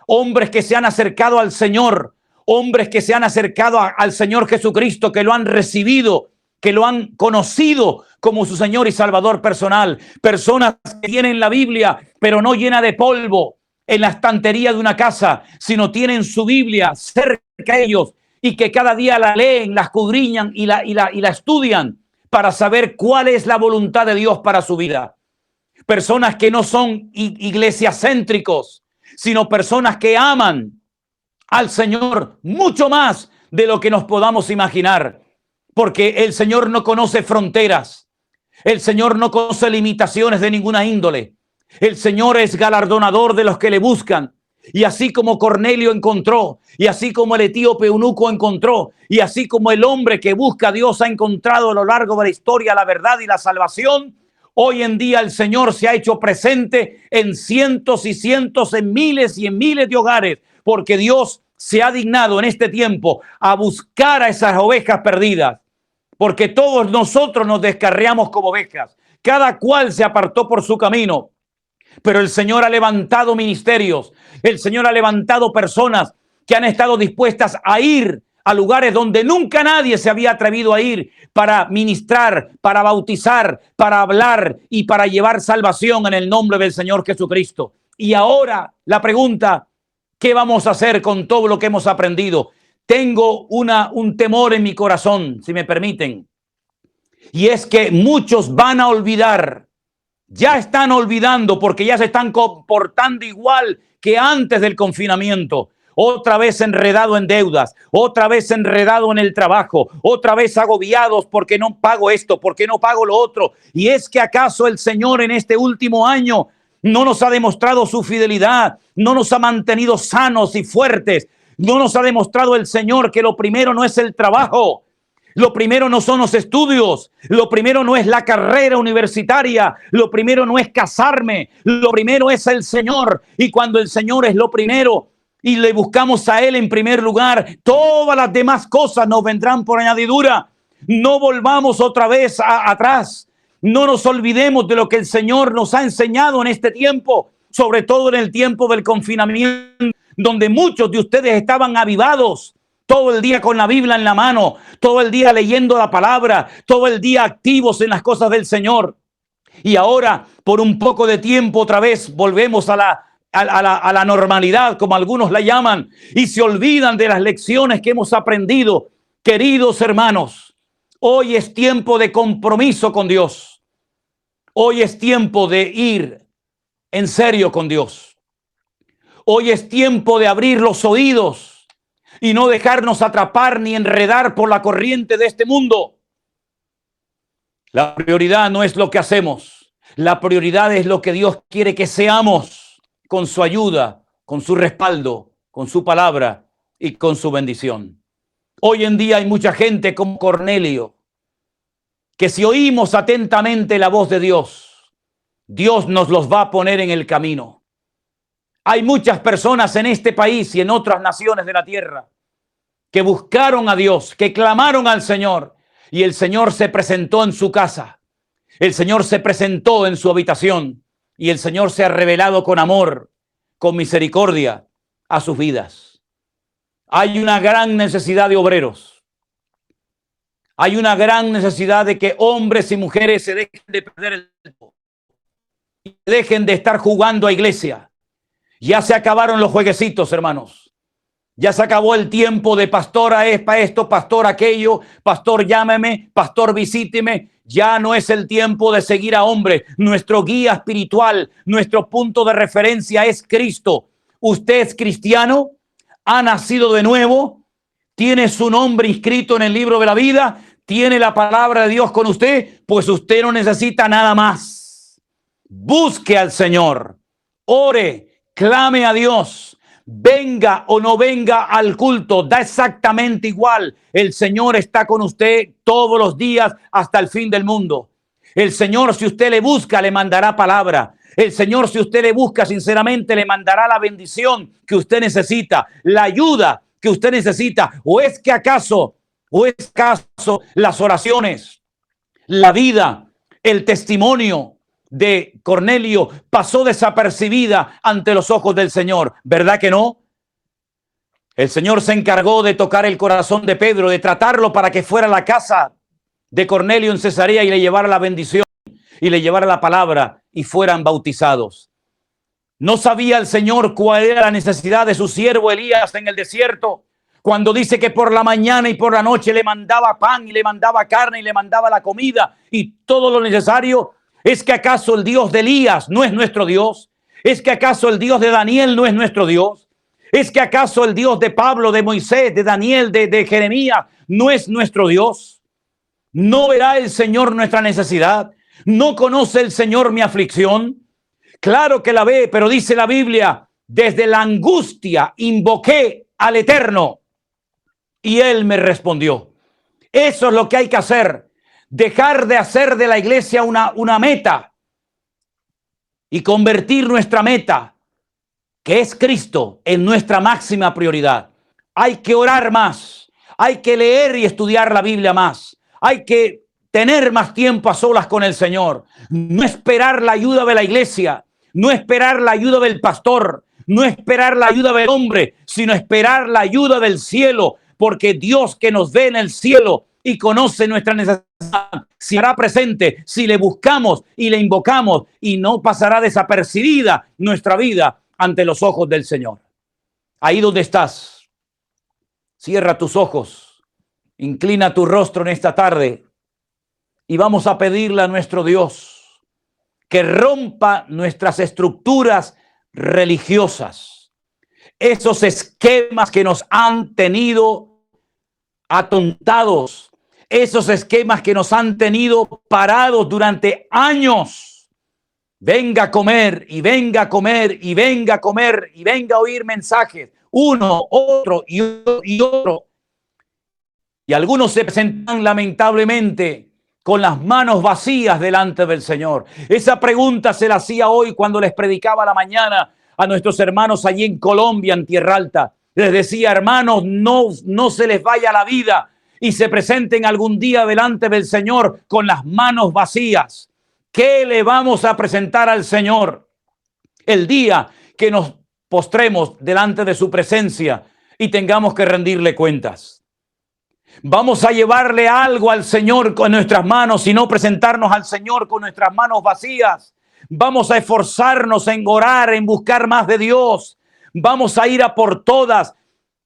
Hombres que se han acercado al Señor, hombres que se han acercado al Señor Jesucristo, que lo han recibido, que lo han conocido como su Señor y Salvador personal. Personas que tienen la Biblia, pero no llena de polvo en la estantería de una casa, sino tienen su Biblia cerca de ellos y que cada día la leen, la escudriñan y la estudian para saber cuál es la voluntad de Dios para su vida. Personas que no son iglesiacéntricos, sino personas que aman al Señor mucho más de lo que nos podamos imaginar, porque el Señor no conoce fronteras, el Señor no conoce limitaciones de ninguna índole. El Señor es galardonador de los que le buscan. Y así como Cornelio encontró, y así como el etíope eunuco encontró, y así como el hombre que busca a Dios ha encontrado a lo largo de la historia la verdad y la salvación, hoy en día el Señor se ha hecho presente en cientos y cientos, en miles y en miles de hogares, porque Dios se ha dignado en este tiempo a buscar a esas ovejas perdidas, porque todos nosotros nos descarriamos como ovejas, cada cual se apartó por su camino. Pero el Señor ha levantado ministerios, el Señor ha levantado personas que han estado dispuestas a ir a lugares donde nunca nadie se había atrevido a ir para ministrar, para bautizar, para hablar y para llevar salvación en el nombre del Señor Jesucristo. Y ahora la pregunta, ¿qué vamos a hacer con todo lo que hemos aprendido? Tengo un temor en mi corazón, si me permiten, y es que muchos van a olvidar. Ya están olvidando porque ya se están comportando igual que antes del confinamiento. Otra vez enredado en deudas, otra vez enredado en el trabajo, otra vez agobiados porque no pago esto, porque no pago lo otro. Y es que acaso el Señor en este último año no nos ha demostrado su fidelidad, no nos ha mantenido sanos y fuertes, no nos ha demostrado el Señor que lo primero no es el trabajo. Lo primero no son los estudios, lo primero no es la carrera universitaria, lo primero no es casarme, lo primero es el Señor. Y cuando el Señor es lo primero y le buscamos a Él en primer lugar, todas las demás cosas nos vendrán por añadidura. No volvamos otra vez atrás, no nos olvidemos de lo que el Señor nos ha enseñado en este tiempo, sobre todo en el tiempo del confinamiento, donde muchos de ustedes estaban avivados. Todo el día con la Biblia en la mano, todo el día leyendo la palabra, todo el día activos en las cosas del Señor. Y ahora, por un poco de tiempo, otra vez volvemos a la normalidad, como algunos la llaman, y se olvidan de las lecciones que hemos aprendido. Queridos hermanos, hoy es tiempo de compromiso con Dios. Hoy es tiempo de ir en serio con Dios. Hoy es tiempo de abrir los oídos y no dejarnos atrapar ni enredar por la corriente de este mundo. La prioridad no es lo que hacemos. La prioridad es lo que Dios quiere que seamos, con su ayuda, con su respaldo, con su palabra y con su bendición. Hoy en día hay mucha gente como Cornelio, que si oímos atentamente la voz de Dios, Dios nos los va a poner en el camino. Hay muchas personas en este país y en otras naciones de la tierra que buscaron a Dios, que clamaron al Señor, y el Señor se presentó en su casa. El Señor se presentó en su habitación y el Señor se ha revelado con amor, con misericordia a sus vidas. Hay una gran necesidad de obreros. Hay una gran necesidad de que hombres y mujeres se dejen de perder el tiempo y dejen de estar jugando a iglesia. Ya se acabaron los jueguecitos, hermanos. Ya se acabó el tiempo de pastora es para esto, pastor aquello, pastor llámeme, pastor visíteme. Ya no es el tiempo de seguir a hombres. Nuestro guía espiritual, nuestro punto de referencia es Cristo. Usted es cristiano, ha nacido de nuevo, tiene su nombre inscrito en el libro de la vida, tiene la palabra de Dios con usted, pues usted no necesita nada más. Busque al Señor, ore, clame a Dios. Venga o no venga al culto, da exactamente igual. El Señor está con usted todos los días hasta el fin del mundo. El Señor, si usted le busca, le mandará palabra. El Señor, si usted le busca sinceramente, le mandará la bendición que usted necesita, la ayuda que usted necesita. ¿O es acaso las oraciones, la vida, el testimonio de Cornelio pasó desapercibida ante los ojos del Señor? ¿Verdad que no? El Señor se encargó de tocar el corazón de Pedro, de tratarlo para que fuera a la casa de Cornelio en Cesarea y le llevara la bendición y le llevara la palabra y fueran bautizados. ¿No sabía el Señor cuál era la necesidad de su siervo Elías en el desierto? Cuando dice que por la mañana y por la noche le mandaba pan y le mandaba carne y le mandaba la comida y todo lo necesario. ¿Es que acaso el Dios de Elías no es nuestro Dios? ¿Es que acaso el Dios de Daniel no es nuestro Dios? ¿Es que acaso el Dios de Pablo, de Moisés, de Daniel, de Jeremías no es nuestro Dios? ¿No verá el Señor nuestra necesidad? ¿No conoce el Señor mi aflicción? Claro que la ve, pero dice la Biblia, desde la angustia invoqué al Eterno y Él me respondió. Eso es lo que hay que hacer. Dejar de hacer de la iglesia una meta y convertir nuestra meta, que es Cristo, en nuestra máxima prioridad. Hay que orar más, hay que leer y estudiar la Biblia más, hay que tener más tiempo a solas con el Señor, no esperar la ayuda de la iglesia, no esperar la ayuda del pastor, no esperar la ayuda del hombre, sino esperar la ayuda del cielo, porque Dios que nos ve en el cielo y conoce nuestra necesidad, se hará presente si le buscamos y le invocamos, y no pasará desapercibida nuestra vida ante los ojos del Señor. Ahí donde estás, cierra tus ojos, inclina tu rostro en esta tarde y vamos a pedirle a nuestro Dios que rompa nuestras estructuras religiosas, esos esquemas que nos han tenido atontados, esos esquemas que nos han tenido parados durante años. Venga a comer y venga a comer y venga a comer y venga a oír mensajes, uno, otro y otro. Y algunos se presentan lamentablemente con las manos vacías delante del Señor. Esa pregunta se la hacía hoy cuando les predicaba a la mañana a nuestros hermanos allí en Colombia, en Tierra Alta. Les decía, hermanos, no se les vaya la vida y se presenten algún día delante del Señor con las manos vacías. ¿Qué le vamos a presentar al Señor el día que nos postremos delante de su presencia y tengamos que rendirle cuentas? Vamos a llevarle algo al Señor con nuestras manos y no presentarnos al Señor con nuestras manos vacías. Vamos a esforzarnos en orar, en buscar más de Dios. Vamos a ir a por todas.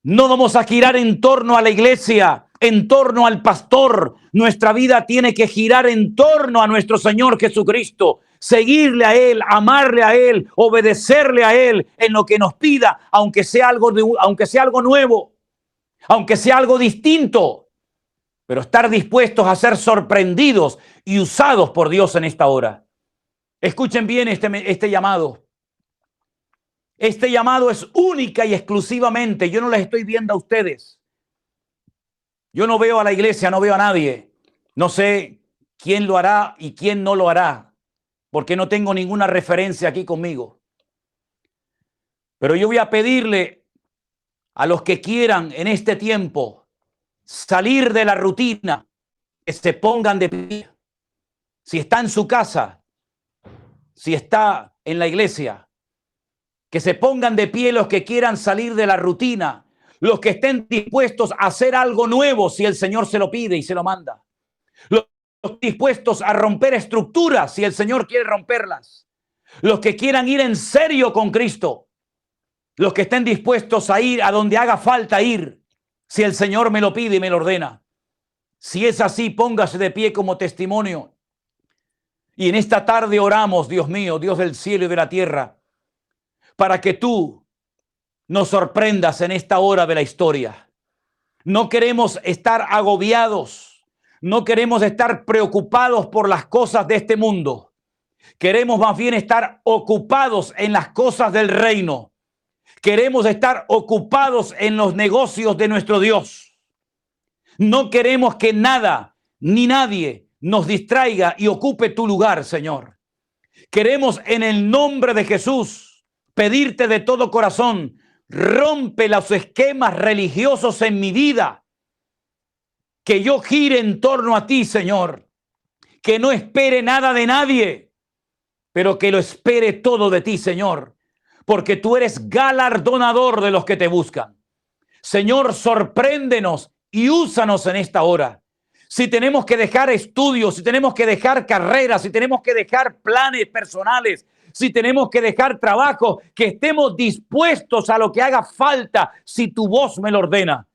No vamos a girar en torno a la iglesia, en torno al pastor. Nuestra vida tiene que girar en torno a nuestro Señor Jesucristo. Seguirle a Él, amarle a Él, obedecerle a Él en lo que nos pida, aunque sea algo nuevo, aunque sea algo distinto. Pero estar dispuestos a ser sorprendidos y usados por Dios en esta hora. Escuchen bien este llamado. Este llamado es única y exclusivamente. Yo no les estoy viendo a ustedes. Yo no veo a la iglesia, no veo a nadie. No sé quién lo hará y quién no lo hará, porque no tengo ninguna referencia aquí conmigo. Pero yo voy a pedirle a los que quieran en este tiempo salir de la rutina, que se pongan de pie. Si está en su casa, si está en la iglesia, que se pongan de pie los que quieran salir de la rutina, los que estén dispuestos a hacer algo nuevo si el Señor se lo pide y se lo manda. Los dispuestos a romper estructuras si el Señor quiere romperlas. Los que quieran ir en serio con Cristo. Los que estén dispuestos a ir a donde haga falta ir si el Señor me lo pide y me lo ordena. Si es así, póngase de pie como testimonio. Y en esta tarde oramos, Dios mío, Dios del cielo y de la tierra, para que tú nos sorprendas en esta hora de la historia. No queremos estar agobiados, no queremos estar preocupados por las cosas de este mundo. Queremos más bien estar ocupados en las cosas del reino. Queremos estar ocupados en los negocios de nuestro Dios. No queremos que nada ni nadie nos distraiga y ocupe tu lugar, Señor. Queremos en el nombre de Jesús pedirte de todo corazón, rompe los esquemas religiosos en mi vida, que yo gire en torno a ti, Señor, que no espere nada de nadie, pero que lo espere todo de ti, Señor, porque tú eres galardonador de los que te buscan. Señor, sorpréndenos y úsanos en esta hora. Si tenemos que dejar estudios, si tenemos que dejar carreras, si tenemos que dejar planes personales, si tenemos que dejar trabajo, que estemos dispuestos a lo que haga falta si tu voz me lo ordena.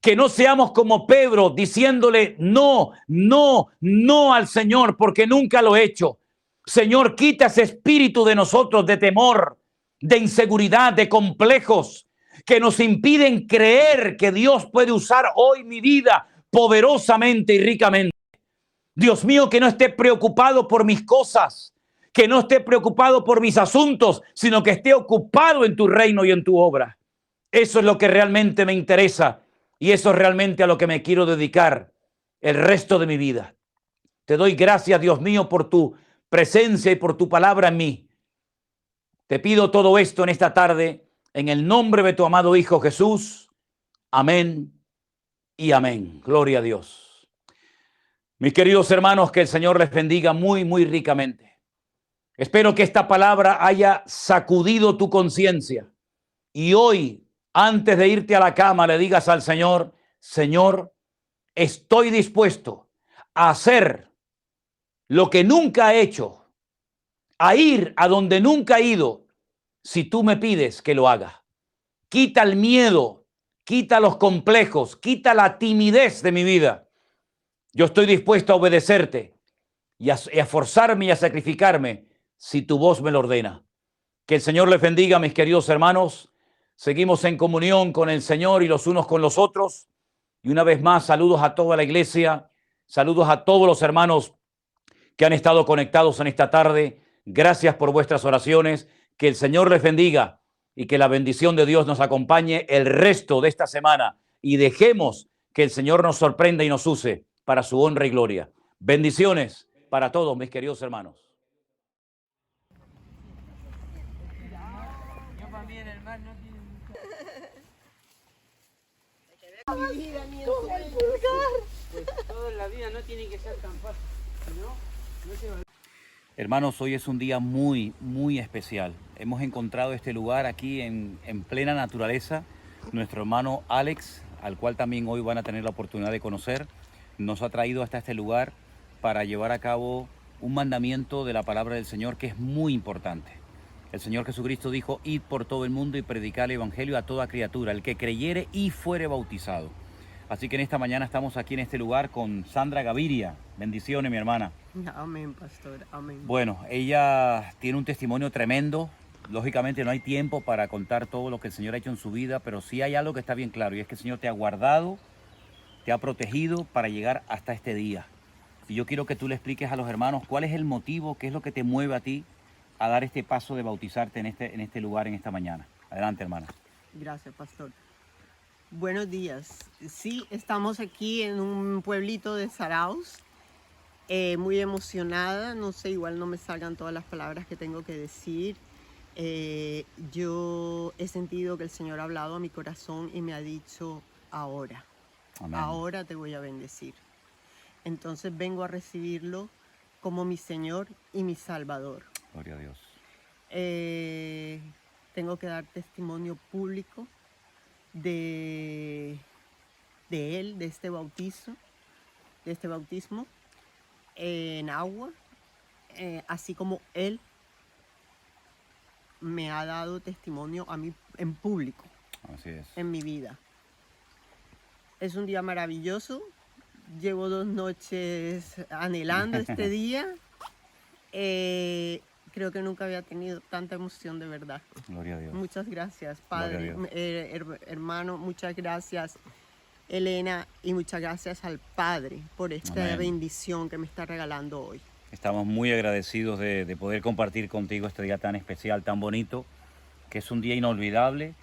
Que no seamos como Pedro diciéndole no, no, no al Señor, porque nunca lo he hecho. Señor, quita ese espíritu de nosotros de temor, de inseguridad, de complejos, que nos impiden creer que Dios puede usar hoy mi vida poderosamente y ricamente. Dios mío, que no esté preocupado por mis cosas, que no esté preocupado por mis asuntos, sino que esté ocupado en tu reino y en tu obra. Eso es lo que realmente me interesa y eso es realmente a lo que me quiero dedicar el resto de mi vida. Te doy gracias, Dios mío, por tu presencia y por tu palabra en mí. Te pido todo esto en esta tarde, en el nombre de tu amado Hijo Jesús. Amén y amén. Gloria a Dios. Mis queridos hermanos, que el Señor les bendiga muy, muy ricamente. Espero que esta palabra haya sacudido tu conciencia. Y hoy, antes de irte a la cama, le digas al Señor, Señor, estoy dispuesto a hacer lo que nunca he hecho, a ir a donde nunca he ido, si tú me pides que lo haga. Quita el miedo, quita los complejos, quita la timidez de mi vida. Yo estoy dispuesto a obedecerte y a forzarme y a sacrificarme si tu voz me lo ordena. Que el Señor les bendiga, mis queridos hermanos. Seguimos en comunión con el Señor y los unos con los otros. Y una vez más, saludos a toda la iglesia, saludos a todos los hermanos que han estado conectados en esta tarde. Gracias por vuestras oraciones. Que el Señor les bendiga y que la bendición de Dios nos acompañe el resto de esta semana. Y dejemos que el Señor nos sorprenda y nos use para su honra y gloria. Bendiciones para todos, mis queridos hermanos. Mi vida, mi pues toda la vida no tiene que ser tan fácil, no se va. Hermanos, hoy es un día muy, muy especial. Hemos encontrado este lugar aquí en plena naturaleza. Nuestro hermano Alex, al cual también hoy van a tener la oportunidad de conocer, nos ha traído hasta este lugar para llevar a cabo un mandamiento de la palabra del Señor que es muy importante. El Señor Jesucristo dijo, id por todo el mundo y predicar el evangelio a toda criatura, el que creyere y fuere bautizado. Así que en esta mañana estamos aquí en este lugar con Sandra Gaviria. Bendiciones, mi hermana. Amén, pastor, amén. Bueno, ella tiene un testimonio tremendo. Lógicamente no hay tiempo para contar todo lo que el Señor ha hecho en su vida, pero sí hay algo que está bien claro y es que el Señor te ha guardado, te ha protegido para llegar hasta este día. Y yo quiero que tú le expliques a los hermanos cuál es el motivo, qué es lo que te mueve a ti a dar este paso de bautizarte en este lugar, en esta mañana. Adelante, hermana. Gracias, pastor. Buenos días. Sí, estamos aquí en un pueblito de Zarauz, muy emocionada. No sé, igual no me salgan todas las palabras que tengo que decir. Yo he sentido que el Señor ha hablado a mi corazón y me ha dicho, ahora, Amén. ahora te voy a bendecir. Entonces vengo a recibirlo como mi Señor y mi Salvador. Gloria a Dios. Tengo que dar testimonio público de él, de este bautismo en agua, así como él me ha dado testimonio a mí en público. Así es. En mi vida. Es un día maravilloso. Llevo 2 noches anhelando este día. Creo que nunca había tenido tanta emoción, de verdad. Gloria a Dios. Muchas gracias, Padre, Gloria a Dios. hermano, muchas gracias, Elena, y muchas gracias al Padre por esta Amén. bendición que me está regalando hoy. Estamos muy agradecidos de poder compartir contigo este día tan especial, tan bonito, que es un día inolvidable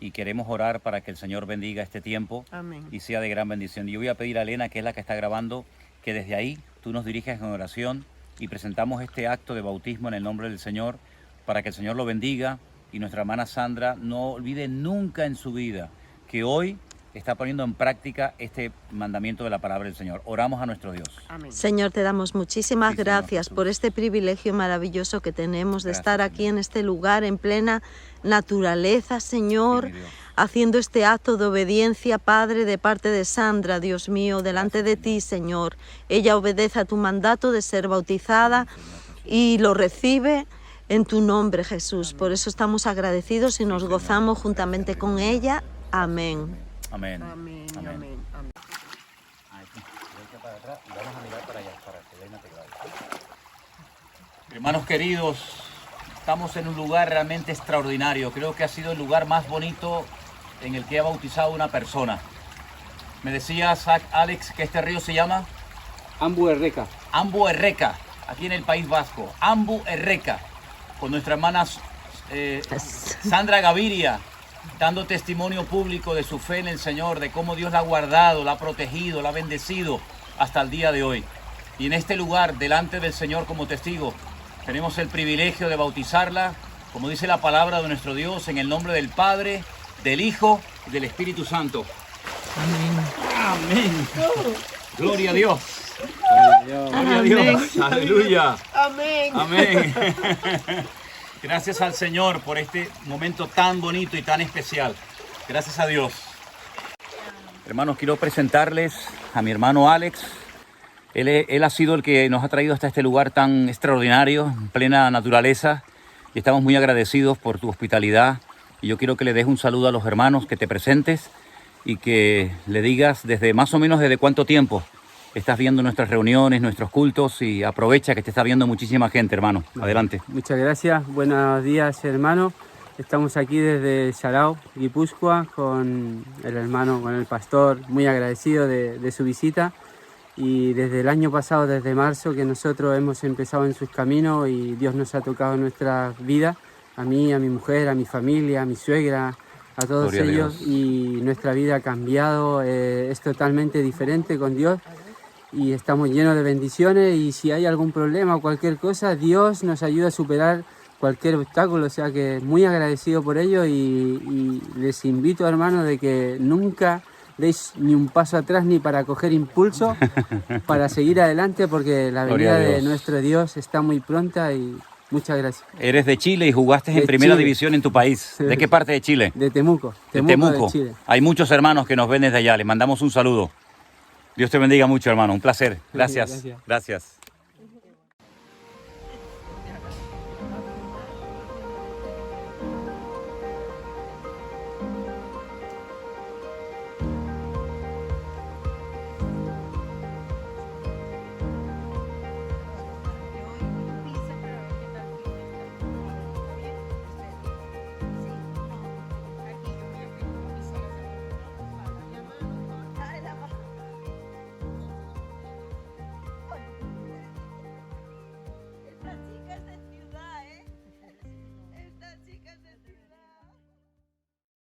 y queremos orar para que el Señor bendiga este tiempo Amén. y sea de gran bendición. Y yo voy a pedir a Elena, que es la que está grabando, que desde ahí tú nos diriges en oración y presentamos este acto de bautismo en el nombre del Señor para que el Señor lo bendiga y nuestra hermana Sandra no olvide nunca en su vida que hoy está poniendo en práctica este mandamiento de la palabra del Señor. Oramos a nuestro Dios. Amén. Señor, te damos muchísimas Sí, Señor gracias Jesús. por este privilegio maravilloso que tenemos de Gracias, estar aquí Señor. en este lugar en plena naturaleza, Señor, Sí, mi Dios. haciendo este acto de obediencia, Padre, de parte de Sandra, Dios mío, delante Gracias, de ti, Señor. Ella obedece a tu mandato de ser bautizada Señor Jesús. y lo recibe en tu nombre, Jesús. Por eso estamos agradecidos y nos Señor. gozamos juntamente Gracias, con Señor. ella. Amén. Amén. Amén, Amén. amén, amén. Hermanos queridos, estamos en un lugar realmente extraordinario. Creo que ha sido el lugar más bonito en el que ha bautizado una persona. Me decías, Alex, que este río se llama Ambu Erreca. Ambu Erreca, aquí en el País Vasco. Ambu Erreca, con nuestra hermana Sandra Gaviria, dando testimonio público de su fe en el Señor, de cómo Dios la ha guardado, la ha protegido, la ha bendecido hasta el día de hoy. Y en este lugar, delante del Señor como testigo, tenemos el privilegio de bautizarla, como dice la palabra de nuestro Dios, en el nombre del Padre, del Hijo y del Espíritu Santo. Amén. Gloria a Dios. Gloria a Dios. Aleluya. Amén. Amén. Gracias al Señor por este momento tan bonito y tan especial. Gracias a Dios. Hermanos, quiero presentarles a mi hermano Alex. Él ha sido el que nos ha traído hasta este lugar tan extraordinario, en plena naturaleza. Y estamos muy agradecidos por tu hospitalidad. Y yo quiero que le des un saludo a los hermanos, que te presentes y que le digas desde cuánto tiempo estás viendo nuestras reuniones, nuestros cultos, y aprovecha que te está viendo muchísima gente, hermano. Adelante. Muchas gracias. Buenos días, hermano. Estamos aquí desde Sarau, Guipúzcoa, con el hermano, con el pastor, muy agradecido de su visita. Y desde el año pasado, desde marzo, que nosotros hemos empezado en sus caminos y Dios nos ha tocado en nuestra vida, a mí, a mi mujer, a mi familia, a mi suegra, a todos Gloria a ellos, Dios. y nuestra vida ha cambiado, es totalmente diferente con Dios y estamos llenos de bendiciones, y si hay algún problema o cualquier cosa, Dios nos ayuda a superar cualquier obstáculo, o sea que muy agradecido por ello, y les invito, hermanos, de que nunca deis ni un paso atrás ni para coger impulso para seguir adelante, porque la Gloria venida a de Dios. nuestro Dios está muy pronta, y muchas gracias. Eres de Chile y jugaste en De primera Chile. división en tu país. ¿De qué parte de Chile? De Temuco, De Temuco, Temuco. de Chile. Hay muchos hermanos que nos ven desde allá. Les mandamos un saludo. Dios te bendiga mucho, hermano. Un placer. Gracias. Gracias. Gracias.